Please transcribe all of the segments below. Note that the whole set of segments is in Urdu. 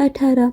18,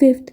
5।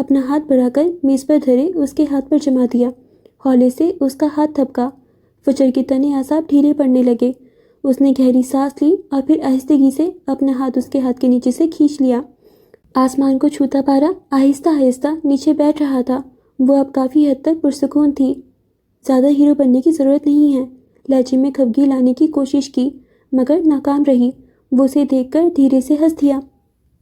اپنا ہاتھ بڑھا کر میز پر دھرے اس کے ہاتھ پر جما دیا۔ ہولے سے اس کا ہاتھ تھپکا۔ فجر کے تنے اعصاب ڈھیلے پڑنے لگے۔ اس نے گہری سانس لی اور پھر آہستگی سے اپنا ہاتھ اس کے ہاتھ کے نیچے سے کھینچ لیا۔ آسمان کو چھوتا پارا آہستہ آہستہ نیچے بیٹھ رہا تھا۔ وہ اب کافی حد تک پرسکون تھی۔ زیادہ ہیرو بننے کی ضرورت نہیں ہے۔ لہجے میں خفگی لانے کی کوشش کی مگر ناکام رہی۔ وہ اسے دیکھ کر دھیرے سے ہنس دیا۔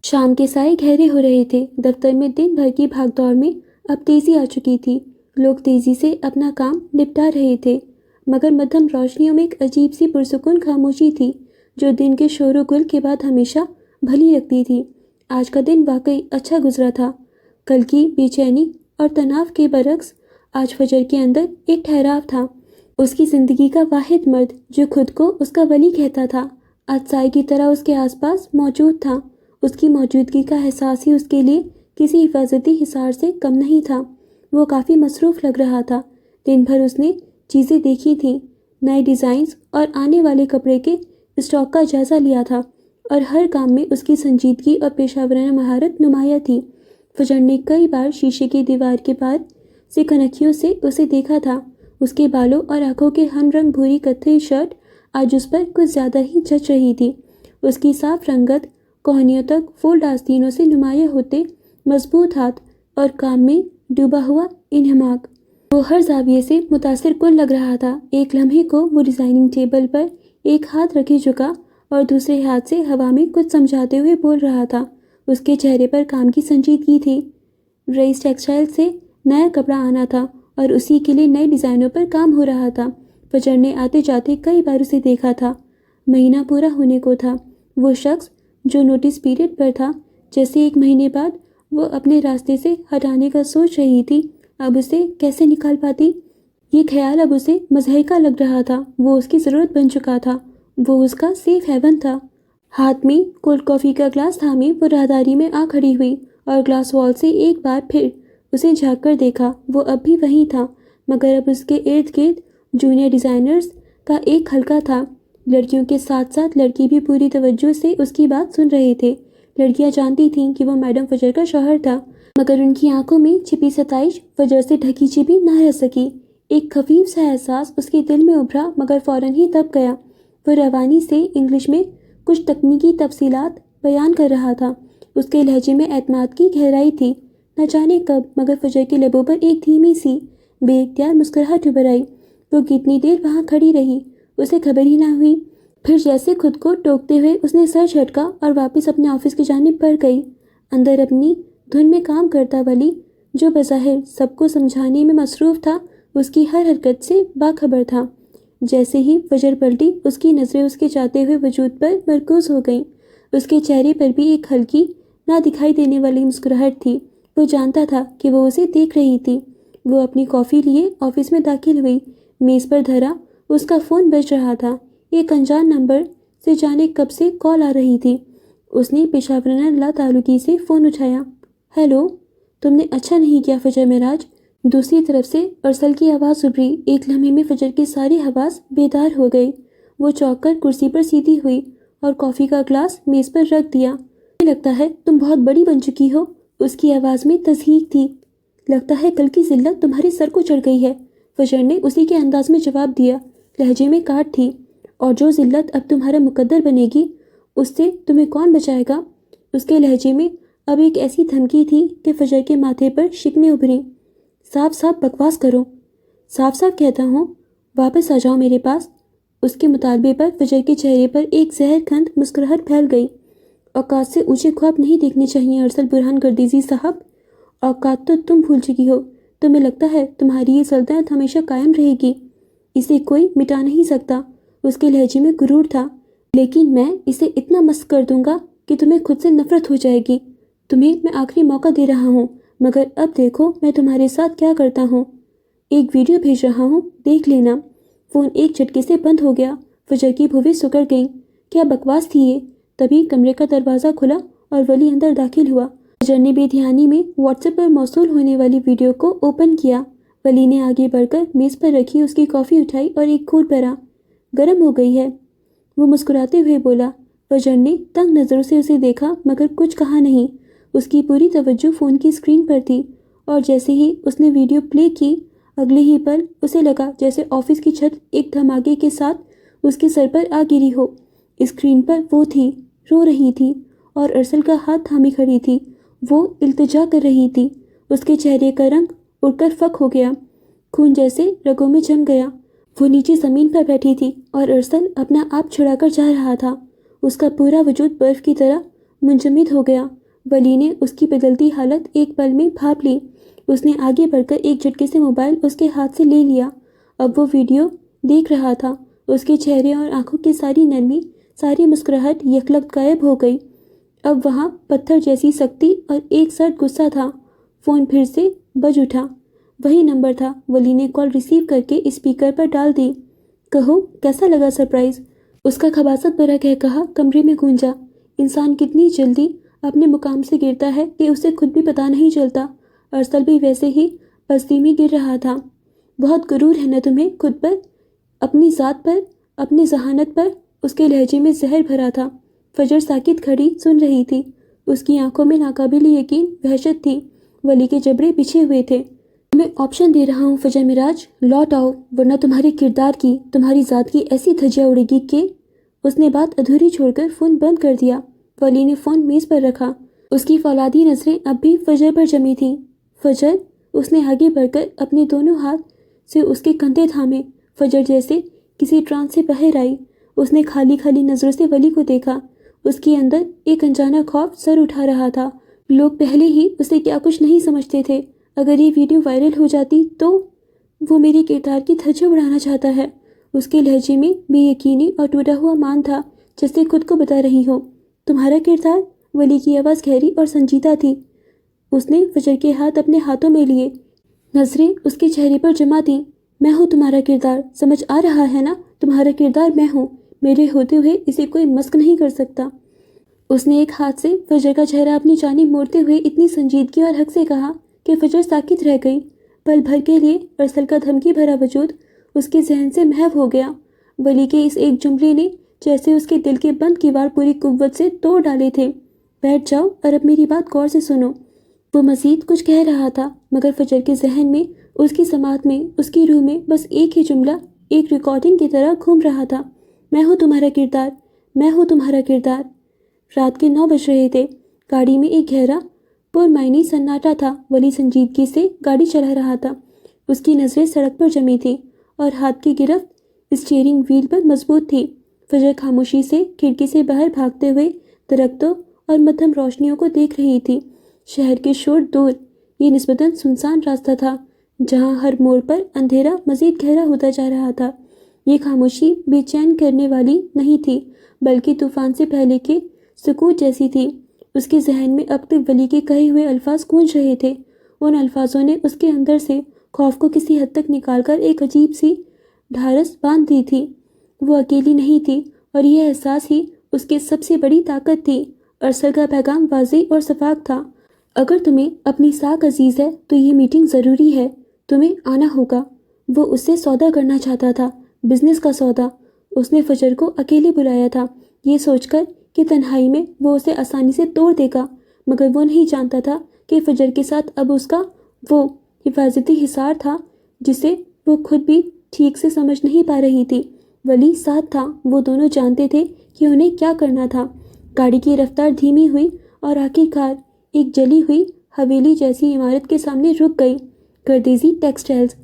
شام کے سائے گہرے ہو رہے تھے۔ دفتر میں دن بھر کی بھاگ دوڑ میں اب تیزی آ چکی تھی۔ لوگ تیزی سے اپنا کام نپٹا رہے تھے مگر مدھم روشنیوں میں ایک عجیب سی پرسکون خاموشی تھی جو دن کے شور و گل کے بعد ہمیشہ بھلی لگتی تھی۔ آج کا دن واقعی اچھا گزرا تھا۔ کل کی بے چینی اور تناؤ کے برعکس آج فجر کے اندر ایک ٹھہراؤ تھا۔ اس کی زندگی کا واحد مرد جو خود کو اس کا ولی کہتا تھا آج سائے کی طرح اس کے آس پاس موجود تھا۔ اس کی موجودگی کا احساس ہی اس کے لیے کسی حفاظتی حصار سے کم نہیں تھا۔ وہ کافی مصروف لگ رہا تھا۔ دن بھر اس نے چیزیں دیکھی تھیں، نئے ڈیزائنز اور آنے والے کپڑے کے اسٹاک کا جائزہ لیا تھا اور ہر کام میں اس کی سنجیدگی اور پیشہ ورانہ مہارت نمایاں تھی۔ فجر نے کئی بار شیشے کی دیوار کے پار سے کنکھیوں سے اسے دیکھا تھا۔ اس کے بالوں اور آنکھوں کے ہم رنگ بھوری کتھئی شرٹ آج اس پر کچھ زیادہ ہی جچ رہی تھی۔ اس کی صاف رنگت کوہنیوں تک فولڈ آستینوں سے نمایاں ہوتے مضبوط ہاتھ اور کام میں ڈوبا ہوا انہماک۔ وہ ہر زاویے سے متاثر کن لگ رہا تھا۔ ایک لمحے کو وہ ڈیزائننگ ٹیبل پر ایک ہاتھ رکھے جھکا اور دوسرے ہاتھ سے ہوا میں کچھ سمجھاتے ہوئے بول رہا تھا۔ اس کے چہرے پر کام کی سنجیدگی تھی۔ رئیس ٹیکسٹائل سے نیا کپڑا آنا تھا اور اسی کے لیے نئے ڈیزائنوں پر کام ہو رہا تھا۔ فجر نے آتے جاتے کئی بار اسے دیکھا تھا۔ مہینہ پورا ہونے کو تھا۔ وہ شخص جو نوٹس پیریڈ پر تھا، جیسے ایک مہینے بعد وہ اپنے راستے سے ہٹانے کا سوچ رہی تھی، اب اسے کیسے نکال پاتی؟ یہ خیال اب اسے مضحکہ لگ رہا تھا۔ وہ اس کی ضرورت بن چکا تھا۔ وہ اس کا سیف ہیون تھا۔ ہاتھ میں کولڈ کافی کا گلاس تھامے وہ راہداری میں آ کھڑی ہوئی اور گلاس وال سے ایک بار پھر اسے جھانک کر دیکھا۔ وہ اب بھی وہیں تھا مگر اب اس کے ارد گرد جونیئر ڈیزائنرز کا ایک حلقہ تھا۔ لڑکیوں کے ساتھ ساتھ لڑکی بھی پوری توجہ سے اس کی بات سن رہے تھے۔ لڑکیاں جانتی تھیں کہ وہ میڈم فجر کا شوہر تھا مگر ان کی آنکھوں میں چھپی ستائش فجر سے ڈھکی چھپی نہ رہ سکی۔ ایک خفیف سا احساس اس کے دل میں ابھرا مگر فوراً ہی دب گیا۔ وہ روانی سے انگلش میں کچھ تکنیکی تفصیلات بیان کر رہا تھا۔ اس کے لہجے میں اعتماد کی گہرائی تھی۔ نہ جانے کب مگر فجر کے لبوں پر ایک دھیمی سی بے اختیار مسکراہٹ ابھر آئی۔ وہ کتنی دیر وہاں کھڑی رہی، اسے خبر ہی نہ ہوئی۔ پھر جیسے خود کو ٹوکتے ہوئے اس نے سر جھٹکا اور واپس اپنے آفس کی جانب بڑھ گئی۔ اندر اپنی دھن میں کام کرتا ولی جو بظاہر سب کو سمجھانے میں مصروف تھا، اس کی ہر حرکت سے باخبر تھا۔ جیسے ہی فجر پلٹی، اس کی نظریں اس کے جاتے ہوئے وجود پر مرکوز ہو گئیں۔ اس کے چہرے پر بھی ایک ہلکی نہ دکھائی دینے والی مسکراہٹ تھی۔ وہ جانتا تھا کہ وہ اسے دیکھ رہی تھی۔ وہ اپنی کافی لیے آفس میں داخل ہوئی۔ میز پر دھرا اس کا فون بج رہا تھا۔ ایک انجان نمبر سے جانے کب سے کال آ رہی تھی۔ اس نے پیشہ ورانہ لا تعلقی سے فون اٹھایا۔ ہیلو، تم نے اچھا نہیں کیا فجر معراج۔ دوسری طرف سے ارسل کی آواز ابھری۔ ایک لمحے میں فجر کی ساری حواس بیدار ہو گئی۔ وہ چونک کر کرسی پر سیدھی ہوئی اور کافی کا گلاس میز پر رکھ دیا۔ مجھے لگتا ہے تم بہت بڑی بن چکی ہو۔ اس کی آواز میں تصحیق تھی۔ لگتا ہے کل کی ذلت تمہارے سر کو چڑھ گئی ہے، فجر نے اسی کے انداز میں جواب دیا۔ لہجے میں کاٹ تھی۔ اور جو ذلت اب تمہارا مقدر بنے گی اس سے تمہیں کون بچائے گا؟ اس کے لہجے میں اب ایک ایسی دھمکی تھی کہ فجر کے ماتھے پر شکنیں ابھریں۔ صاف صاف بکواس کرو، صاف صاف کہتا ہوں، واپس آ جاؤ میرے پاس۔ اس کے مطالبے پر فجر کے چہرے پر ایک زہر کھند مسکراہٹ پھیل گئی۔ اوقات سے اونچے خواب نہیں دیکھنے چاہیے ارسل برہان گردیزی صاحب۔ اوقات تو تم بھول چکی ہو۔ تمہیں لگتا ہے تمہاری یہ سلطنت ہمیشہ قائم رہے گی، اسے کوئی مٹا نہیں سکتا۔ اس کے لہجے میں غرور تھا۔ لیکن میں اسے اتنا مست کر دوں گا کہ تمہیں خود سے نفرت ہو جائے گی۔ تمہیں میں آخری موقع دے رہا ہوں مگر اب دیکھو میں تمہارے ساتھ کیا کرتا ہوں۔ ایک ویڈیو بھیج رہا ہوں، دیکھ لینا۔ فون ایک جھٹکے سے بند ہو گیا۔ فجر کی بھویں سکڑ گئیں۔ کیا بکواس تھی یہ؟ تبھی کمرے کا دروازہ کھلا اور ولی اندر داخل ہوا۔ فجر نے بے دھیانی میں واٹس ایپ پر موصول ہونے والی ویڈیو کو اوپن کیا۔ ولی نے آگے بڑھ کر میز پر رکھی اس کی کافی اٹھائی اور ایک گھونٹ بھرا۔ گرم ہو گئی ہے، وہ مسکراتے ہوئے بولا۔ فجر نے تنگ نظروں سے اسے دیکھا مگر کچھ کہا نہیں۔ اس کی پوری توجہ فون کی اسکرین پر تھی، اور جیسے ہی اس نے ویڈیو پلے کی، اگلے ہی پل اسے لگا جیسے آفس کی چھت ایک دھماکے کے ساتھ اس کے سر پر آ گری ہو۔ اسکرین پر وہ تھی، رو رہی تھی اور ارسل کا ہاتھ تھامے کھڑی تھی۔ وہ التجا کر رہی تھی۔ اس کے چہرے کا رنگ اڑ کر فک ہو گیا، خون جیسے رگوں میں جم گیا۔ وہ نیچے زمین پر بیٹھی تھی اور ارسل اپنا آپ چھڑا کر جا رہا تھا۔ اس کا پورا وجود برف کی طرح منجمد ہو گیا۔ ولی نے اس کی بدلتی حالت ایک پل میں بھانپ لی۔ اس نے آگے بڑھ کر ایک جھٹکے سے موبائل اس کے ہاتھ سے لے لیا۔ اب وہ ویڈیو دیکھ رہا تھا۔ اس کے چہرے اور آنکھوں کی ساری نرمی، ساری مسکراہٹ یکلخت غائب ہو گئی۔ اب وہاں پتھر جیسی سختی اور ایک سرد غصہ تھا۔ فون پھر سے بج اٹھا۔ وہی نمبر تھا۔ ولی نے کال ریسیو کر کے اسپیکر پر ڈال دی۔ کہو، کیسا لگا سرپرائز؟ اس کا خباثت بھرا کہا کمرے میں گونجا۔ انسان کتنی جلدی اپنے مقام سے گرتا ہے کہ اسے خود بھی پتہ نہیں چلتا۔ ارسل بھی ویسے ہی پستی میں گر رہا تھا۔ بہت غرور ہے نا تمہیں خود پر، اپنی ذات پر، اپنی ذہانت پر؟ اس کے لہجے میں زہر بھرا تھا۔ فجر ساکت کھڑی سن رہی تھی۔ اس کی آنکھوں میں ناقابل یقین وحشت تھی۔ ولی کے جبڑے بچھے ہوئے تھے۔ میں آپشن دے رہا ہوں فجر معراج، لوٹ آؤ، ورنہ تمہارے کردار کی، تمہاری ذات کی ایسی دھجیاں اڑے گی کہ… اس نے بات ادھوری چھوڑ کر فون بند کر دیا۔ ولی نے فون میز پر رکھا۔ اس کی فولادی نظریں اب بھی فجر پر جمی تھیں۔ فجر، اس نے آگے بڑھ کر اپنے دونوں ہاتھ سے اس کے کندھے تھامے۔ فجر جیسے کسی ٹرانس سے باہر آئی۔ اس نے کھالی کھالی نظروں سے ولی کو دیکھا۔ اس کے اندر ایک انجانا خوف سر اٹھا رہا تھا۔ لوگ پہلے ہی اسے کیا کچھ نہیں سمجھتے تھے۔ اگر یہ ویڈیو وائرل ہو جاتی تو… وہ میرے کردار کی دھجیاں اڑانا چاہتا ہے۔ اس کے لہجے میں بے یقینی اور ٹوٹا ہوا مان تھا، جیسے خود کو بتا رہی ہو۔ تمہارا کردار؟ ولی کی آواز گہری اور سنجیدہ تھی۔ اس نے فجر کے ہاتھ اپنے ہاتھوں میں لیے، نظریں اس کے چہرے پر جمع تھیں۔ میں ہوں تمہارا کردار، سمجھ آ رہا ہے نا؟ تمہارا کردار میں ہوں۔ میرے ہوتے ہوئے اسے کوئی مسخ نہیں کر سکتا۔ اس نے ایک ہاتھ سے فجر کا چہرہ اپنی جانب موڑتے ہوئے اتنی سنجیدگی اور حق سے کہا کہ فجر ساکت رہ گئی۔ پل بھر کے لیے ارسل کا دھمکی بھرا وجود اس کے ذہن سے محو ہو گیا۔ ولی کے اس ایک جملے نے جیسے اس کے دل کے بند کیوار پوری قوت سے توڑ ڈالے تھے۔ بیٹھ جاؤ اور اب میری بات غور سے سنو۔ وہ مزید کچھ کہہ رہا تھا، مگر فجر کے ذہن میں، اس کی سماعت میں، اس کی روح میں بس ایک ہی جملہ ایک ریکارڈنگ کی طرح گھوم رہا تھا۔ میں ہوں تمہارا کردار، میں ہوں تمہارا کردار۔ رات کے 9 بج رہے تھے۔ گاڑی میں ایک گہرا پرمعنی سناٹا تھا۔ ولی سنجیدگی سے گاڑی چلا رہا تھا۔ اس کی نظریں سڑک پر جمی تھیں اور ہاتھ کی گرفت اسٹیئرنگ وہیل پر مضبوط تھی۔ فجر خاموشی سے کھڑکی سے باہر بھاگتے ہوئے درختوں اور مدھم روشنیوں کو دیکھ رہی تھی۔ شہر کے شور دور، یہ نسبتاً سنسان راستہ تھا جہاں ہر موڑ پر اندھیرا مزید گہرا ہوتا جا رہا تھا۔ یہ خاموشی بے چین کرنے والی نہیں تھی، بلکہ طوفان سے پہلے کے سکوت جیسی تھی۔ اس کے ذہن میں اب تک ولی کے کہے ہوئے الفاظ گونج رہے تھے۔ ان الفاظوں نے اس کے اندر سے خوف کو کسی حد تک نکال کر ایک عجیب سی ڈھارس باندھ دی تھی۔ وہ اکیلی نہیں تھی، اور یہ احساس ہی اس کی سب سے بڑی طاقت تھی۔ ارسل کا پیغام واضح اور شفاف تھا۔ اگر تمہیں اپنی ساکھ عزیز ہے تو یہ میٹنگ ضروری ہے، تمہیں آنا ہوگا۔ وہ اس سے سودا کرنا چاہتا تھا، بزنس کا سودا۔ اس نے فجر کو اکیلے بلایا تھا، یہ سوچ کر کہ تنہائی میں وہ اسے آسانی سے توڑ دے گا، مگر وہ نہیں جانتا تھا کہ فجر کے ساتھ اب اس کا وہ حفاظتی حصار تھا جسے وہ خود بھی ٹھیک سے سمجھ نہیں پا رہی تھی۔ ولی ساتھ تھا، وہ دونوں جانتے تھے کہ انہیں کیا کرنا تھا۔ گاڑی کی رفتار دھیمی ہوئی اور آخر کار ایک جلی ہوئی حویلی جیسی عمارت کے سامنے رک گئی۔ گردیزی ٹیکسٹائلز،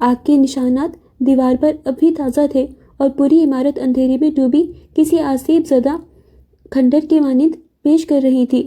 آگ کے نشانات دیوار پر اب بھی تازہ تھے اور پوری عمارت اندھیرے میں ڈوبی کسی آسیب زدہ کھنڈر کے مانند پیش کر رہی تھی۔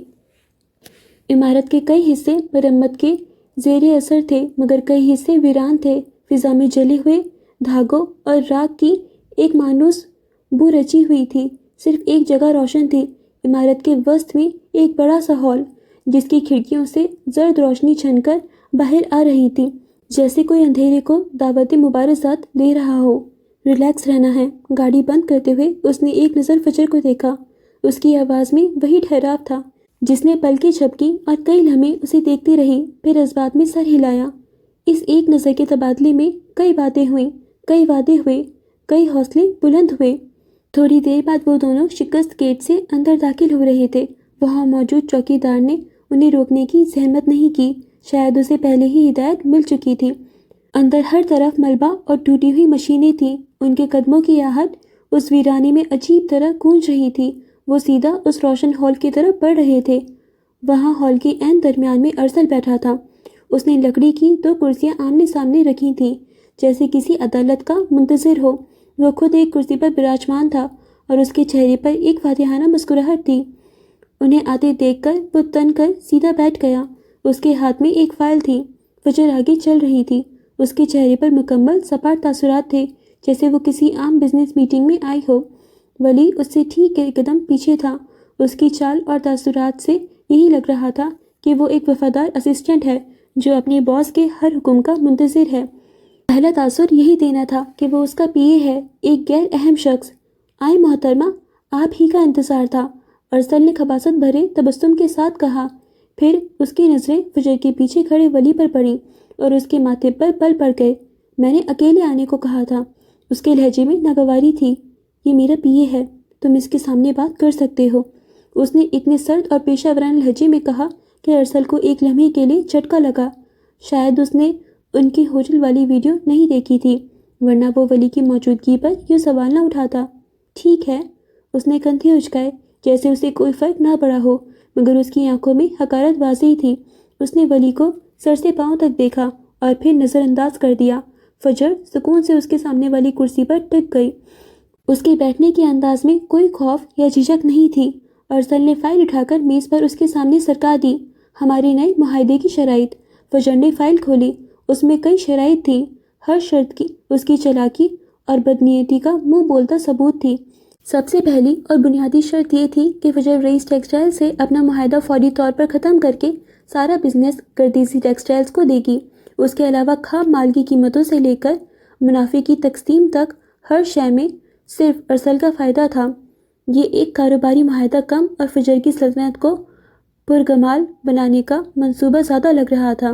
عمارت کے کئی حصے مرمت کے زیر اثر تھے، مگر کئی حصے ویران تھے۔ فضا میں جلے ہوئے دھاگوں اور راکھ کی ایک مانوس بو رچی ہوئی تھی۔ صرف ایک جگہ روشن تھی، عمارت کے وسط میں ایک بڑا سا ہال، جس کی کھڑکیوں سے زرد روشنی چھن کر باہر آ رہی تھی، جیسے کوئی اندھیرے کو دعوت مبارزات دے رہا ہو۔ ریلیکس رہنا ہے۔ گاڑی بند کرتے ہوئے اس نے ایک نظر فجر کو دیکھا۔ اس کی آواز میں وہی ٹھہراؤ تھا جس نے پلکیں جھپکی اور کئی لمحے اسے دیکھتی رہی، پھر اس بات میں سر ہلایا۔ اس ایک نظر کے تبادلے میں کئی باتیں ہوئیں، کئی وعدے ہوئے، کئی حوصلے بلند ہوئے۔ تھوڑی دیر بعد وہ دونوں شکست گیٹ سے اندر داخل ہو رہے تھے۔ وہاں موجود چوکیدار نے انہیں روکنے کی زحمت نہیں کی، شاید اسے پہلے ہی ہدایت مل چکی تھی۔ اندر ہر طرف ملبہ اور ٹوٹی ہوئی مشینیں تھیں، ان کے قدموں کی آہٹ اس ویرانے میں عجیب طرح گونج رہی تھی۔ وہ سیدھا اس روشن ہال کی طرف بڑھ رہے تھے۔ وہاں ہال کے عین درمیان میں ارسل بیٹھا تھا۔ اس نے لکڑی کی 2 کرسیاں آمنے سامنے رکھی تھیں، جیسے کسی عدالت کا منتظر ہو۔ وہ خود ایک کرسی پر براجمان تھا اور اس کے چہرے پر ایک فاتحانہ مسکراہٹ تھی۔ انہیں آتے دیکھ کر وہ تن کر سیدھا بیٹھ گیا۔ اس کے ہاتھ میں ایک فائل تھی۔ فجر آگے چل رہی تھی۔ اس کے چہرے پر مکمل سپاٹ تاثرات تھے، جیسے وہ کسی عام بزنس میٹنگ میں آئی ہو۔ ولی اس سے ٹھیک ایک قدم پیچھے تھا۔ اس کی چال اور تاثرات سے یہی لگ رہا تھا کہ وہ ایک وفادار اسسٹنٹ ہے جو اپنے باس کے ہر حکم کا منتظر ہے۔ پہلا تاثر یہی دینا تھا کہ وہ اس کا پی اے ہے، ایک غیر اہم شخص۔ آئے محترمہ، آپ ہی کا انتظار تھا، ارسل نے خباثت بھرے تبسم کے ساتھ کہا۔ پھر اس کی نظریں فجر کے پیچھے کھڑے ولی پر پڑیں اور اس کے ماتھے پر بل پڑ گئے۔ میں نے اکیلے آنے کو کہا تھا۔ اس کے لہجے میں ناگواری تھی۔ یہ میرا پی اے ہے، تم اس کے سامنے بات کر سکتے ہو۔ اس نے اتنے سرد اور پیشہ ورانہ لہجے میں کہا کہ ارسل کو ایک لمحے کے لیے جھٹکا لگا۔ شاید اس نے ان کی ہوٹل والی ویڈیو نہیں دیکھی تھی، ورنہ وہ ولی کی موجودگی پر یہ سوال نہ اٹھاتا۔ ٹھیک ہے، اس نے کندھے اچکائے جیسے اسے کوئی فرق نہ پڑا ہو، مگر اس کی آنکھوں میں حقارت واضح تھی۔ اس نے ولی کو سر سے پاؤں تک دیکھا اور پھر نظر انداز کر دیا۔ فجر سکون سے اس کے سامنے والی کرسی پر ٹک گئی۔ اس کے بیٹھنے کے انداز میں کوئی خوف یا جھجک نہیں تھی۔ ارسل نے فائل اٹھا کر میز پر اس کے سامنے سرکا دی۔ ہمارے نئے معاہدے کی شرائط۔ فجر نے فائل کھولی۔ اس میں کئی شرائط تھیں۔ ہر شرط کی اس کی چالاکی اور بدنیتی کا منہ بولتا ثبوت تھی۔ سب سے پہلی اور بنیادی شرط یہ تھی کہ فجر رئیس ٹیکسٹائل سے اپنا معاہدہ فوری طور پر ختم کر کے سارا بزنس گردیزی ٹیکسٹائلز کو دے گی۔ اس کے علاوہ خام مال کی قیمتوں سے لے کر منافع کی تقسیم تک ہر شے میں صرف ارسل کا فائدہ تھا۔ یہ ایک کاروباری معاہدہ کم اور فجر کی سلطنت کو پرگمال بنانے کا منصوبہ زیادہ لگ رہا تھا۔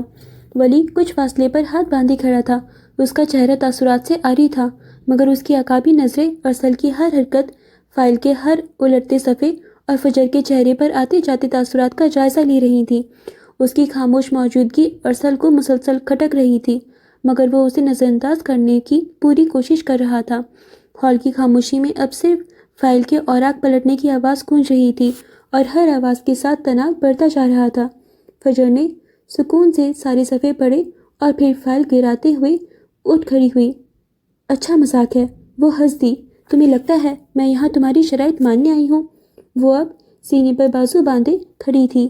ولی کچھ فاصلے پر ہاتھ باندھے کھڑا تھا۔ اس کا چہرہ تاثرات سے عاری تھا، مگر اس کی عقابی نظریں ارسل کی ہر حرکت، فائل کے ہر الٹتے صفحے اور فجر کے چہرے پر آتے جاتے تاثرات کا جائزہ لے رہی تھیں۔ اس کی خاموش موجودگی ارسل کو مسلسل کھٹک رہی تھی، مگر وہ اسے نظر انداز کرنے کی پوری کوشش کر رہا تھا۔ ہال کی خاموشی میں اب صرف فائل کے اوراق پلٹنے کی آواز گونج رہی تھی اور ہر آواز کے ساتھ تناؤ بڑھتا جا رہا تھا۔ فجر نے سکون سے سارے صفحے پڑھے اور پھر فائل گراتے ہوئے اٹھ کھڑی ہوئی۔ اچھا مذاق ہے، وہ ہنس دی۔ تمہیں لگتا ہے میں یہاں تمہاری شرائط ماننے آئی ہوں؟ وہ اب سینے پر بازو باندھے کھڑی تھی۔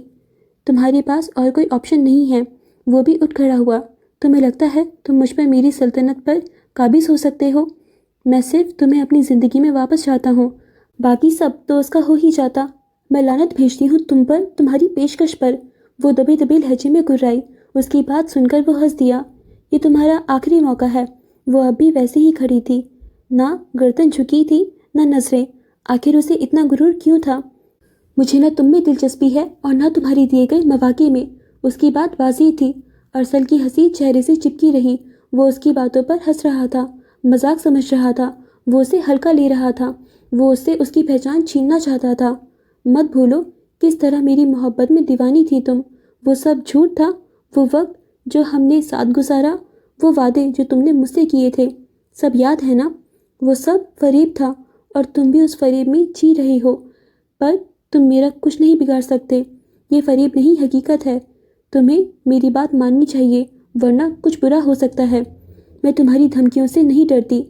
تمہارے پاس اور کوئی آپشن نہیں ہے۔ وہ بھی اٹھ کھڑا ہوا۔ تمہیں لگتا ہے تم مجھ پر میری سلطنت پر قابض ہو سکتے ہو؟ میں صرف تمہیں اپنی زندگی میں واپس چاہتا ہوں، باقی سب تو اس کا ہو ہی جاتا۔ میں لعنت بھیجتی ہوں تم پر، تمہاری پیشکش پر۔ وہ دبے دبے لہجے میں گرائی۔ اس کی بات سن کر وہ ہنس دیا۔ یہ تمہارا آخری موقع ہے۔ وہ اب بھی ویسے ہی کھڑی تھی، نہ گردن جھکی تھی نہ نظریں۔ آخر اسے اتنا غرور کیوں تھا؟ مجھے نہ تم میں دلچسپی ہے اور نہ تمہاری دیے گئے مواقع میں۔ اس کی بات واضح تھی۔ ارسل کی ہنسی چہرے سے چپکی رہی۔ وہ اس کی باتوں پر ہنس رہا تھا، مذاق سمجھ رہا تھا، وہ اسے ہلکا لے رہا تھا، وہ اس سے اس کی پہچان چھیننا چاہتا تھا۔ مت بھولو کس طرح میری محبت میں دیوانی تھی تم۔ وہ سب جھوٹ تھا، وہ وقت جو ہم نے ساتھ گزارا، وہ وعدے جو تم نے مجھ سے کیے تھے، سب یاد ہے نا؟ وہ سب فریب تھا اور تم بھی اس فریب میں جی رہے ہو، پر تم میرا کچھ نہیں بگاڑ سکتے۔ یہ فریب نہیں، حقیقت ہے۔ تمہیں میری بات ماننی چاہیے، ورنہ کچھ برا ہو سکتا ہے۔ میں تمہاری دھمکیوں سے نہیں ڈرتی۔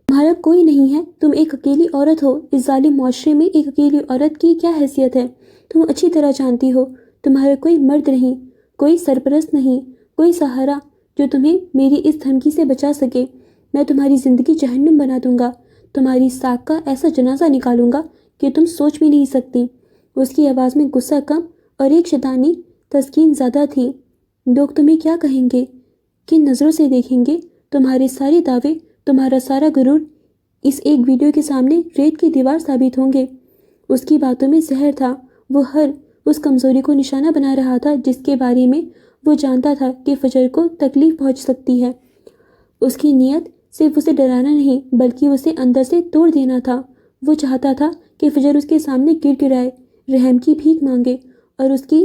تمہارا کوئی نہیں ہے، تم ایک اکیلی عورت ہو۔ اس ظالم معاشرے میں ایک اکیلی عورت کی کیا حیثیت ہے؟ تم اچھی طرح جانتی ہو تمہارا کوئی مرد نہیں، کوئی سرپرست نہیں، کوئی سہارا جو تمہیں میری اس دھمکی سے بچا سکے۔ میں تمہاری زندگی جہنم بنا دوں گا، تمہاری ساکھ کا ایسا جنازہ نکالوں گا کہ تم سوچ بھی نہیں سکتی۔ اس کی آواز میں غصہ کم اور ایک شیطانی تسکین زیادہ تھی۔ لوگ تمہیں کیا کہیں گے؟ کن نظروں سے دیکھیں گے؟ تمہارے سارے دعوے، تمہارا سارا غرور اس ایک ویڈیو کے سامنے ریت کی دیوار ثابت ہوں گے۔ اس کی باتوں میں زہر تھا۔ وہ ہر اس کمزوری کو نشانہ بنا رہا تھا جس کے بارے میں وہ جانتا تھا کہ فجر کو تکلیف پہنچ سکتی ہے۔ اس کی نیت صرف اسے ڈرانا نہیں بلکہ اسے اندر سے توڑ دینا تھا۔ وہ چاہتا تھا کہ فجر اس کے سامنے گر گرائے، رحم کی بھیک مانگے اور اس کی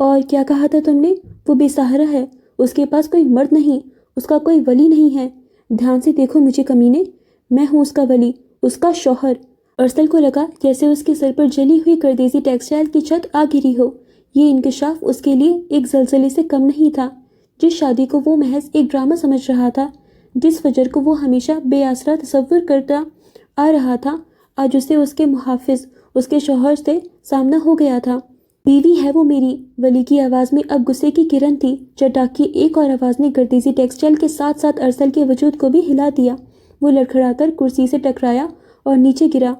اور کیا کہا تھا تم نے؟ وہ بے سہارا ہے، اس کے پاس کوئی مرد نہیں، اس کا کوئی ولی نہیں ہے۔ دھیان سے دیکھو مجھے کمینے، میں ہوں اس کا ولی، اس کا شوہر۔ ارسل کو لگا جیسے اس کے سر پر جلی ہوئی کردیسی ٹیکسٹائل کی چھت آ گری ہو۔ یہ انکشاف اس کے لیے ایک زلزلے سے کم نہیں تھا۔ جس شادی کو وہ محض ایک ڈرامہ سمجھ رہا تھا، جس فجر کو وہ ہمیشہ بے آسرا تصور کرتا آ رہا تھا، آج اسے اس کے محافظ، اس کے شوہر سے سامنا ہو گیا تھا۔ بیوی ہے وہ میری، ولی کی آواز میں اب غصے کی کرن تھی۔ چٹاک کی ایک اور آواز نے گردیزی ٹیکسٹائل کے ساتھ ساتھ ارسل کے وجود کو بھی ہلا دیا۔ وہ لڑکھڑا کر کرسی سے ٹکرایا اور نیچے گرا۔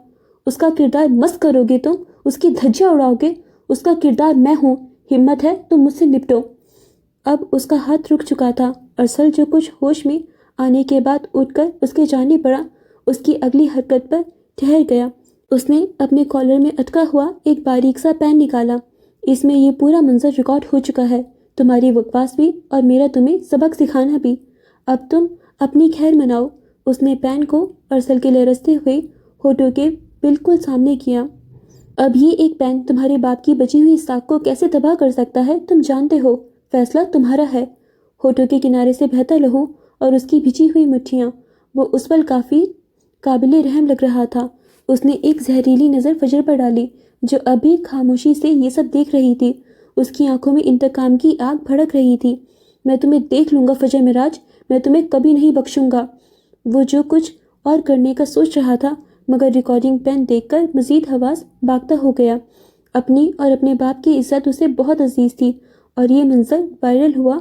اس کا کردار مست کرو گے تم، اس کی دھجیاں اڑاؤ گے، اس کا کردار میں ہوں، ہمت ہے تو مجھ سے نپٹو۔ اب اس کا ہاتھ رک چکا تھا۔ ارسل جو کچھ ہوش میں آنے کے بعد اٹھ کر اس کے جانب بڑھا، اس کی اگلی حرکت پر ٹھہر گیا۔ اس نے اپنے کالر میں اٹکا ہوا ایک باریک سا پین نکالا۔ اس میں یہ پورا منظر ریکارڈ ہو چکا ہے، تمہاری بکواس بھی اور میرا تمہیں سبق سکھانا بھی۔ اب تم اپنی خیر مناؤ۔ اس نے پین کو ارسل کے لرزتے ہوئے ہونٹوں کے بالکل سامنے کیا۔ اب یہ ایک پین تمہارے باپ کی بچی ہوئی ساکھ کو کیسے تباہ کر سکتا ہے تم جانتے ہو، فیصلہ تمہارا ہے۔ ہونٹوں کے کنارے سے بہتا لہو اور اس کی بھیجی ہوئی مٹھیاں، وہ اس پر کافی قابل رحم لگ رہا تھا۔ اس نے ایک زہریلی نظر فجر پر ڈالی، جو ابھی خاموشی سے یہ سب دیکھ رہی تھی۔ اس کی آنکھوں میں انتقام کی آگ بھڑک رہی تھی۔ میں تمہیں دیکھ لوں گا فجر معراج، میں تمہیں کبھی نہیں بخشوں گا۔ وہ جو کچھ اور کرنے کا سوچ رہا تھا، مگر ریکارڈنگ پین دیکھ کر مزید حواس باختہ ہو گیا۔ اپنی اور اپنے باپ کی عزت اسے بہت عزیز تھی، اور یہ منظر وائرل ہوا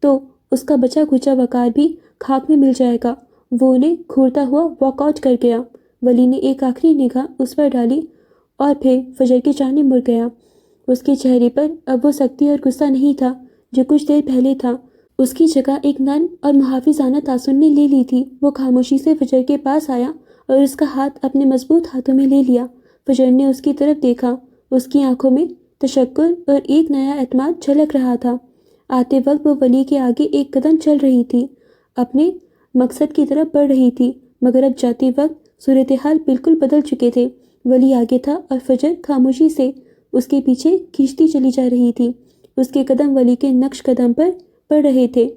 تو اس کا بچا کھچا وقار بھی خاک میں مل جائے گا۔ وہ انہیں گھورتا ہوا واک آؤٹ کر گیا۔ ولی نے ایک آخری نگاہ اس پر ڈالی اور پھر فجر کی جانب مڑ گیا۔ اس کے چہرے پر اب وہ سختی اور غصہ نہیں تھا جو کچھ دیر پہلے تھا۔ اس کی جگہ ایک نرم اور محافظانہ تاثر نے لے لی تھی۔ وہ خاموشی سے فجر کے پاس آیا اور اس کا ہاتھ اپنے مضبوط ہاتھوں میں لے لیا۔ فجر نے اس کی طرف دیکھا۔ اس کی آنکھوں میں تشکر اور ایک نیا اعتماد جھلک رہا تھا۔ آتے وقت وہ ولی کے آگے ایک قدم چل رہی تھی، اپنے مقصد کی طرف بڑھ رہی تھی، مگر اب جاتے وقت صورتحال بالکل بدل چکے تھے۔ ولی آگے تھا اور فجر خاموشی سے اس کے پیچھے کھینچتی چلی جا رہی تھی۔ اس کے قدم ولی کے نقش قدم پر پڑ رہے تھے۔